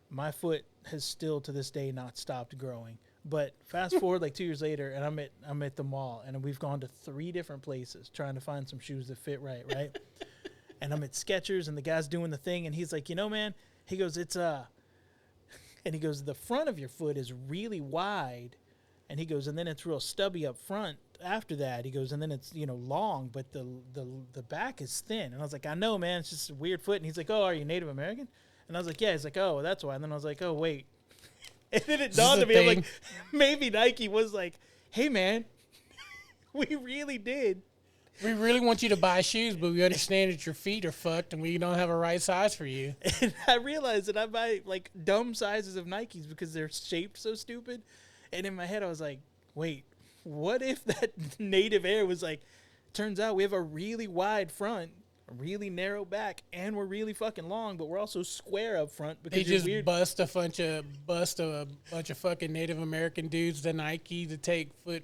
S1: my foot has still to this day not stopped growing. But fast forward like 2 years later, and I'm at the mall, and we've gone to 3 different places trying to find some shoes that fit right? And I'm at Skechers, and the guy's doing the thing, and he's like, man, he goes, it's and he goes, the front of your foot is really wide, and he goes, and then it's real stubby up front after that. He goes, and then it's long, but the back is thin. And I was like, I know, man, it's just a weird foot. And he's like, oh, are you Native American? And I was like, yeah. He's like, oh, that's why. And then I was like, oh, wait. And then it dawned on me, I'm like, maybe Nike was like, hey, man, we really did.
S2: We really want you to buy shoes, but we understand that your feet are fucked and we don't have a right size for you.
S1: And I realized that I buy, like, dumb sizes of Nikes because they're shaped so stupid. And in my head, I was like, wait, what if that native air was like, turns out we have a really wide front, a really narrow back, and we're really fucking long, but we're also square up front because
S2: they just
S1: weird.
S2: bust a bunch of fucking Native American dudes to Nike to take foot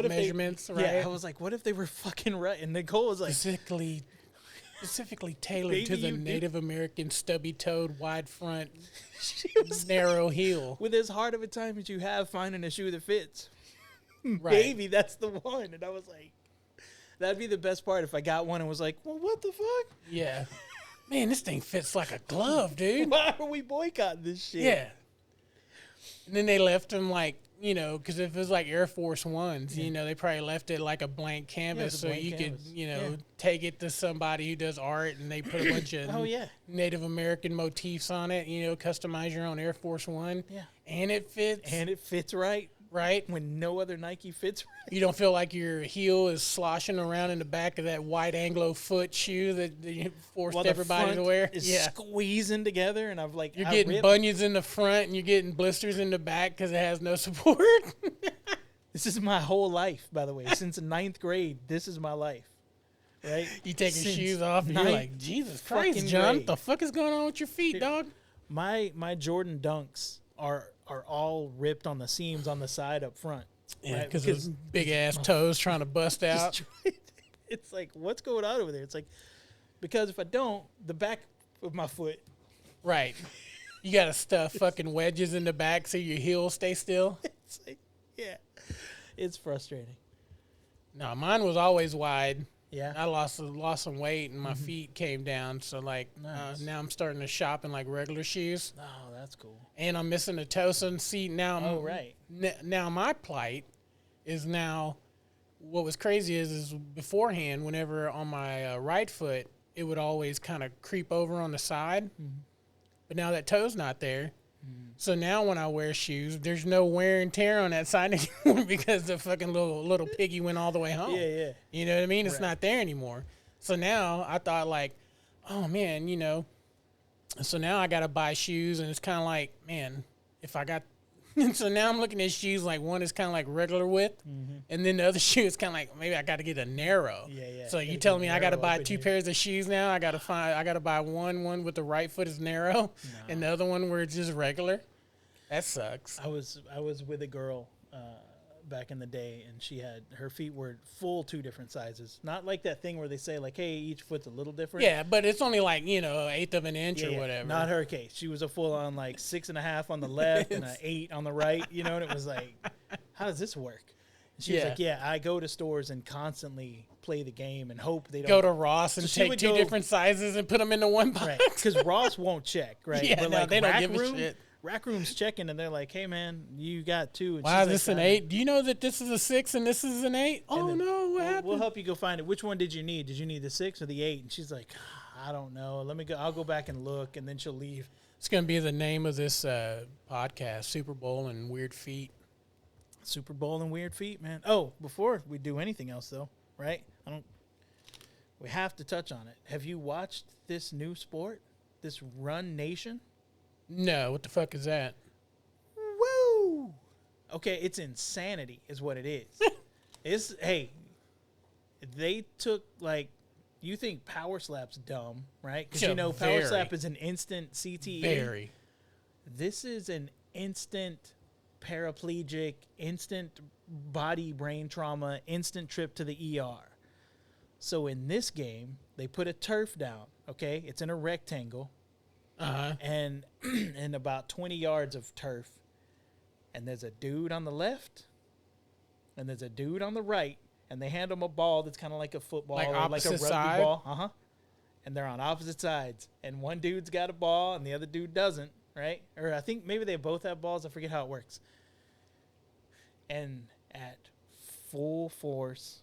S2: measurements, right?
S1: Yeah, I was like, what if they were fucking right? And Nicole was like,
S2: specifically tailored to the Native American stubby-toed, wide front, narrow heel.
S1: With as hard of a time as you have finding a shoe that fits,
S2: right.
S1: Maybe that's the one. And I was like, that'd be the best part if I got one and was like, well, what the fuck?
S2: Yeah. Man, this thing fits like a glove, dude.
S1: Why are we boycotting this shit?
S2: Yeah. And then they left them like, because if it was like Air Force Ones, they probably left it like a blank canvas could, take it to somebody who does art and they put a bunch of Native American motifs on it, customize your own Air Force One.
S1: Yeah.
S2: And it fits.
S1: And it fits right.
S2: Right.
S1: When no other Nike fits right.
S2: You don't feel like your heel is sloshing around in the back of that white Anglo foot shoe that you forced everybody to wear.
S1: Is squeezing together, and
S2: you're getting bunions in the front, and you're getting blisters in the back because it has no support.
S1: This is my whole life, by the way. Since 9th grade, this is my life. Right?
S2: You take your shoes off, and you're like, Jesus Christ, John, what the fuck is going on with your feet, dog?
S1: My Jordan Dunks are all ripped on the seams on the side up front.
S2: Yeah, right? Because big ass toes trying to bust out.
S1: It's like, what's going on over there? It's like, because if I don't, the back of my foot.
S2: Right. You got to stuff fucking wedges in the back so your heel stay still.
S1: It's like, yeah, it's frustrating.
S2: No, mine was always wide.
S1: Yeah,
S2: I lost some weight and my feet came down. So like now I'm starting to shop in like regular shoes.
S1: Oh, that's cool.
S2: And I'm missing a toe. So see now.
S1: Right.
S2: Now my plight is now. What was crazy is beforehand, whenever on my right foot, it would always kind of creep over on the side. Mm-hmm. But now that toe's not there. So now when I wear shoes, there's no wear and tear on that side anymore because the fucking little piggy went all the way home.
S1: Yeah.
S2: You know what I mean? It's not there anymore. So now I thought like, oh man, you know. So now I got to buy shoes, and it's kind of like, man, if I got. So now I'm looking at shoes like one is kind of like regular width, and then the other shoe is kind of like maybe I got to get a narrow.
S1: Yeah.
S2: So you telling me I got to buy two pairs of shoes now? I got to buy one with the right foot is narrow, and the other one where it's just regular. That sucks.
S1: I was with a girl back in the day, and she had her feet were full 2 different sizes. Not like that thing where they say like, hey, each foot's a little different.
S2: Yeah, but it's only like 1/8 of an inch or whatever.
S1: Not her case. She was a full on like 6.5 on the left and an 8 on the right. You know, and it was like, how does this work? And she was like, yeah, I go to stores and constantly play the game and hope they don't
S2: go to Ross and take 2 different sizes and put them into one box.
S1: Right, because Ross won't check. Right,
S2: yeah, but like they don't give a shit.
S1: Rack Room's checking, and they're like, hey, man, you got 2. And
S2: wow, is this an 8? Do you know that this is a 6 and this is an 8? Oh, no, what happened?
S1: We'll help you go find it. Which one did you need? Did you need the 6 or the 8? And she's like, I don't know. Let me go. I'll go back and look, and then she'll leave.
S2: It's going to be the name of this podcast, Super Bowl and Weird Feet.
S1: Super Bowl and Weird Feet, man. Oh, before we do anything else, though, right? We have to touch on it. Have you watched this new sport, this Run Nation?
S2: No, what the fuck is that?
S1: Woo! Okay, it's insanity is what it is. They took, like, you think Power Slap's dumb, right? Because you know Power Slap is an instant CTE.
S2: Very.
S1: This is an instant paraplegic, instant body brain trauma, instant trip to the ER. So in this game, they put a turf down, okay? It's in a rectangle. And about 20 yards of turf, and there's a dude on the left, and there's a dude on the right, and they hand them a ball that's kind of like a football,
S2: like
S1: or like a rugby
S2: side?
S1: ball, and they're on opposite sides, and one dude's got a ball, and the other dude doesn't, right? Or I think maybe they both have balls. I forget how it works. And at full force,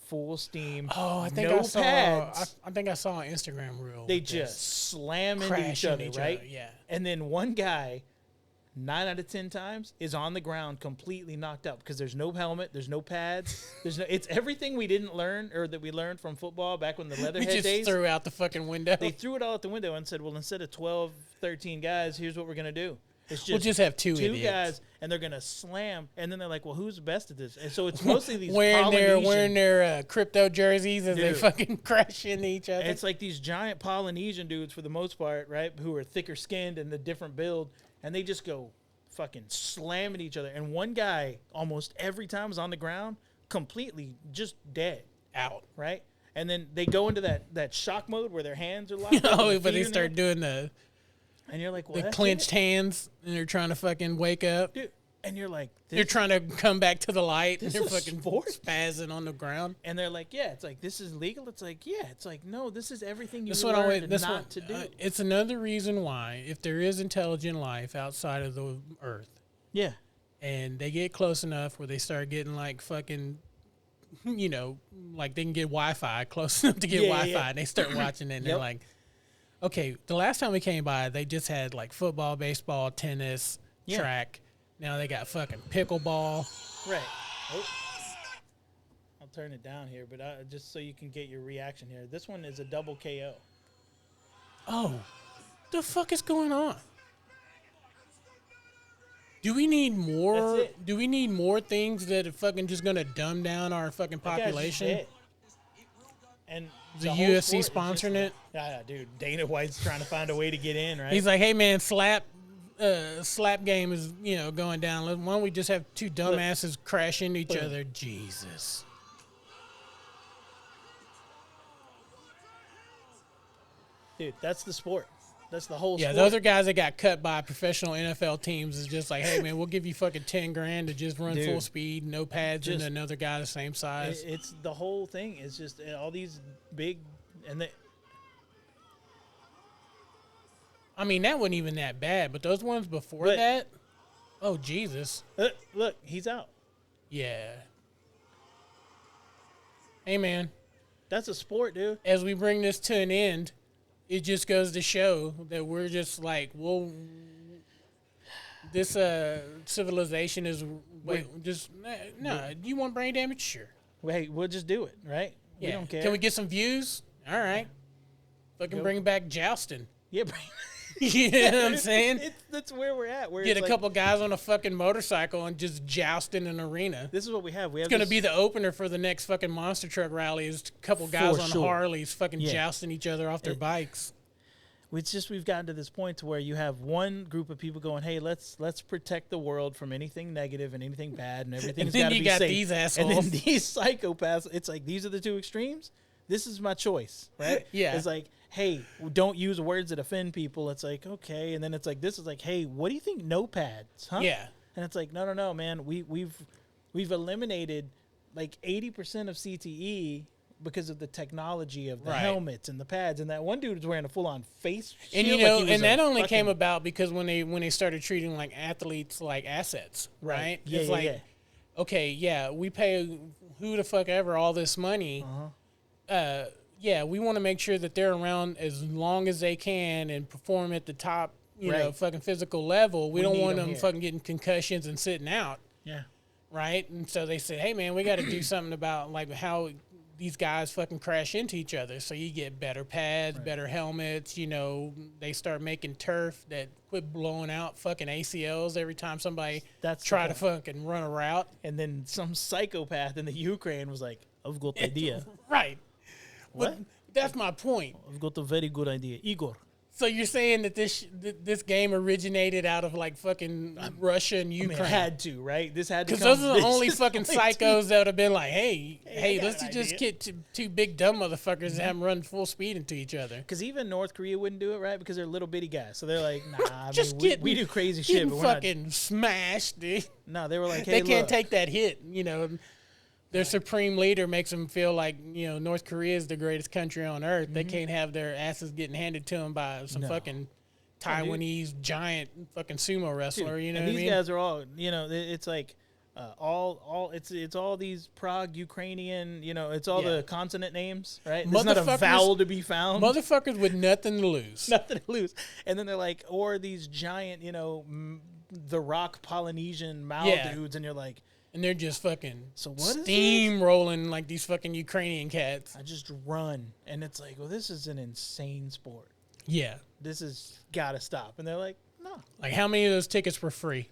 S1: full steam.
S2: Oh, I think
S1: no
S2: I saw.
S1: Pads,
S2: I think I saw an Instagram reel.
S1: They just slam into each other, right?
S2: Yeah.
S1: And then one guy, 9 out of 10 times, is on the ground completely knocked out because there's no helmet, there's no pads, there's no. It's everything we didn't learn or that we learned from football back when the Leatherhead
S2: days.
S1: They just
S2: threw out the fucking window.
S1: They threw it all out the window and said, well, instead of 12, 13 guys, here's what we're gonna do. It's just
S2: we'll just have two
S1: idiots. Guys, and they're gonna slam, and then they're like, "Well, who's the best at this?" And so it's mostly these
S2: wearing their crypto jerseys as they fucking crash into each other.
S1: It's like these giant Polynesian dudes for the most part, right? Who are thicker skinned and the different build, and they just go fucking slamming each other. And one guy almost every time is on the ground, completely just dead
S2: out,
S1: right? And then they go into that shock mode where their hands are locked. But
S2: they start doing the.
S1: And you're like,
S2: well, the clenched hands, and they're trying to fucking wake up.
S1: Dude, and you're like,
S2: they're trying to come back to the light, and they're fucking spazzing on the ground.
S1: And they're like, yeah, it's like, this is legal. It's like, yeah, it's like, no, this is everything you learned not to do.
S2: It's another reason why, if there is intelligent life outside of the Earth,
S1: yeah,
S2: and they get close enough where they start getting like fucking, like they can get Wi-Fi close enough to get Wi-Fi, and they start watching it, and they're like, okay, the last time we came by, they just had like football, baseball, tennis, track, Now they got fucking pickleball.
S1: Right. Oh. I'll turn it down here, but just so you can get your reaction here. This one is a double KO.
S2: Oh, the fuck is going on? Do we need more? Do we need more things that are fucking just gonna dumb down our fucking population?
S1: And
S2: the UFC sponsoring it?
S1: Yeah, dude. Dana White's trying to find a way to get in, right?
S2: He's like, hey man, slap game is going down. Why don't we just have two dumbasses crash into each other? Jesus.
S1: Dude, that's the sport. That's the whole
S2: sport. Yeah, those are guys that got cut by professional NFL teams. It's just like, hey, man, we'll give you fucking $10,000 to just run full speed, no pads, and another guy the same size.
S1: It's the whole thing. It's just all these big and they.
S2: I mean, that wasn't even that bad, but those ones before that, oh, Jesus.
S1: Look, he's out.
S2: Yeah. Hey, man.
S1: That's a sport, dude.
S2: As we bring this to an end, it just goes to show that we're just like, well, this civilization is you want brain damage? Sure.
S1: Wait, we'll just do it, right?
S2: Yeah.
S1: We don't care.
S2: Can we get some views? All right. Fucking bring back jousting.
S1: Yeah.
S2: You know what I'm saying?
S1: That's where we're at.
S2: Get a couple guys on a fucking motorcycle and just joust in an arena.
S1: This is what we have.
S2: It's going to be the opener for the next fucking monster truck rally is a couple guys on Harleys fucking jousting each other off their bikes.
S1: We've gotten to this point to where you have one group of people going, hey, let's protect the world from anything negative and anything bad and everything's got to be safe.
S2: And then you got these assholes.
S1: And then these psychopaths, it's like, these are the two extremes. This is my choice, right?
S2: Yeah.
S1: It's like, hey, don't use words that offend people. It's like, okay. And then it's like, this is like, hey, what do you think? No pads, huh?
S2: Yeah.
S1: And it's like, no, man. We've eliminated like 80% of CTE because of the technology of the helmets and the pads. And that one dude is wearing a full on face shield.
S2: And and that only came about because when they started treating like athletes like assets, right?
S1: Yeah,
S2: it's like, okay, yeah, we pay who the fuck ever all this money. Yeah, we want to make sure that they're around as long as they can and perform at the top, you know, fucking physical level. We don't want them fucking getting concussions and sitting out.
S1: Yeah.
S2: Right? And so they said, hey, man, we got to do something about, like, how these guys fucking crash into each other. So you get better pads, better helmets. You know, they start making turf that quit blowing out fucking ACLs every time somebody try to fucking run a route.
S1: And then some psychopath in the Ukraine was like, I've got the idea.
S2: Right.
S1: What?
S2: But that's my point.
S1: I've got a very good idea. Igor.
S2: So you're saying that this game originated out of like fucking Russia and Ukraine?
S1: I mean, it had to, right? This had to
S2: because those are the only fucking psychos that would have been like, hey, let's just get two big dumb motherfuckers and have them run full speed into each other.
S1: Because even North Korea wouldn't do it, right? Because they're little bitty guys. So they're like, nah, we do crazy shit. But we're
S2: fucking smashed, dude.
S1: No, they were like, hey,
S2: they can't take that hit, you know. Their supreme leader makes them feel like, you know, North Korea is the greatest country on earth. They can't have their asses getting handed to them by some fucking Taiwanese giant fucking sumo wrestler. You know what I mean?
S1: These guys are all, you know, it's like it's all these Prague Ukrainian, you know, it's all the consonant names, right? There's not a vowel to be found.
S2: Motherfuckers with nothing to lose.
S1: Nothing to lose. And then they're like, or these giant, you know, the Rock Polynesian Mao dudes, and you're like.
S2: And they're just fucking
S1: steamrolling
S2: rolling like these fucking Ukrainian cats.
S1: I just run. And it's like, well, this is an insane sport.
S2: Yeah.
S1: This has got to stop. And they're like, no.
S2: Like, how many of those tickets were free?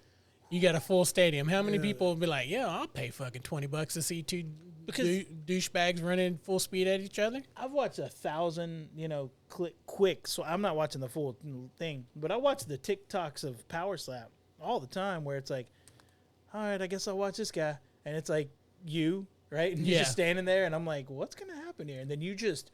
S2: You got a full stadium. How many people will be like, yeah, I'll pay fucking $20 to see two douchebags running full speed at each other?
S1: I've watched 1,000, you know, quick. So I'm not watching the full thing. But I watch the TikToks of Power Slap all the time where it's like, all right, I guess I'll watch this guy. And it's like you, right? And you're just standing there, and I'm like, what's going to happen here? And then you just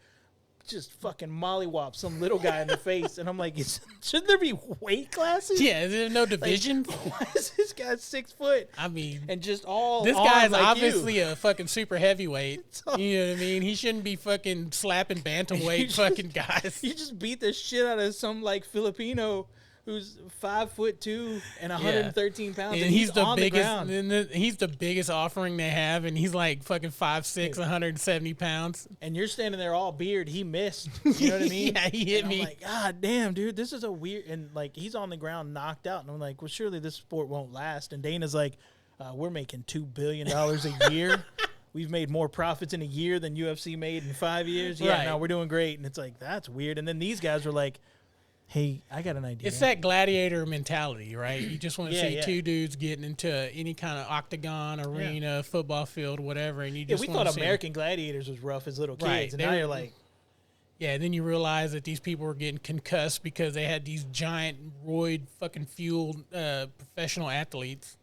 S1: fucking mollywop some little guy in the face. And I'm like, shouldn't there be weight classes?
S2: Yeah, is there no division?
S1: Like, why is this guy 6 foot?
S2: I mean.
S1: And just all
S2: this guy's like obviously a fucking super heavyweight. You know what I mean? He shouldn't be fucking slapping bantamweight fucking guys.
S1: You just beat the shit out of some, like, Filipino who's 5'2" and 113 pounds,
S2: and he's the biggest. He's the biggest offering they have, and he's like fucking 5'6", 170 pounds.
S1: And you're standing there all beard. He missed. You know what I mean?
S2: Yeah, he hit me.
S1: I'm like, God damn, dude, this is a weird. And like, he's on the ground, knocked out, and I'm like, well, surely this sport won't last. And Dana's like, we're making $2 billion a year. We've made more profits in a year than UFC made in 5 years. Yeah, no, we're doing great. And it's like, that's weird. And then these guys were like, hey, I got an idea.
S2: It's that gladiator mentality, right? You just want to see two dudes getting into any kind of octagon, arena, football field, whatever. And you just
S1: we thought American Gladiators was rough as little kids. And now you're like.
S2: Yeah, then you realize that these people were getting concussed because they had these giant roid fucking fueled professional athletes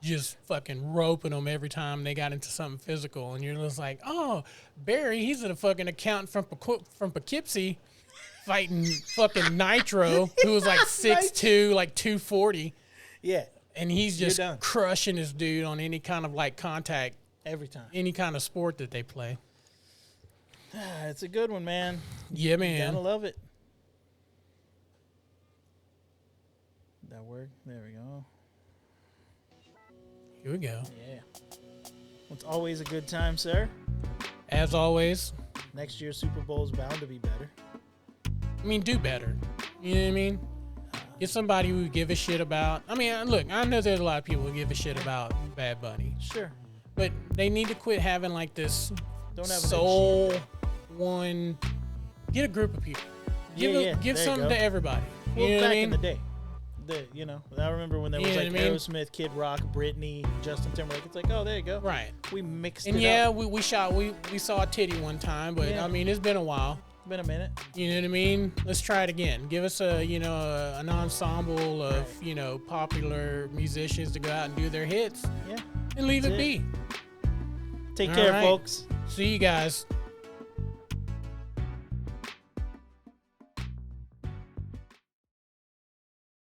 S2: just fucking roping them every time they got into something physical. And you're just like, oh, Barry, he's a fucking accountant from Poughkeepsie fighting fucking Nitro, who was like 6'2", like 240.
S1: Yeah.
S2: And he's just crushing this dude on any kind of like contact.
S1: Every time.
S2: Any kind of sport that they play.
S1: It's a good one, man.
S2: Yeah, man.
S1: You gotta love it. Did that work? There we go.
S2: Here we go.
S1: Yeah. Well, it's always a good time, sir.
S2: As always.
S1: Next year's Super Bowl is bound to be better.
S2: I mean, do better. You know what I mean? Get somebody who give a shit about. I mean, look, I know there's a lot of people who give a shit about Bad Bunny.
S1: Sure.
S2: But they need to quit having like this
S1: Don't have
S2: soul one. Get a group of people. Give something to everybody.
S1: Well,
S2: you know
S1: back
S2: what I mean?
S1: in the day. I remember when there was like Aerosmith, Kid Rock, Britney, Justin Timberlake. It's like, oh, there you go.
S2: Right.
S1: We mixed
S2: it
S1: up.
S2: And we saw a titty one time, but I mean, it's been a while.
S1: Been a minute.
S2: You know what I mean? Let's try it again. Give us an ensemble of, popular musicians to go out and do their hits.
S1: Yeah.
S2: And leave it be.
S1: Take care, folks.
S2: See you guys.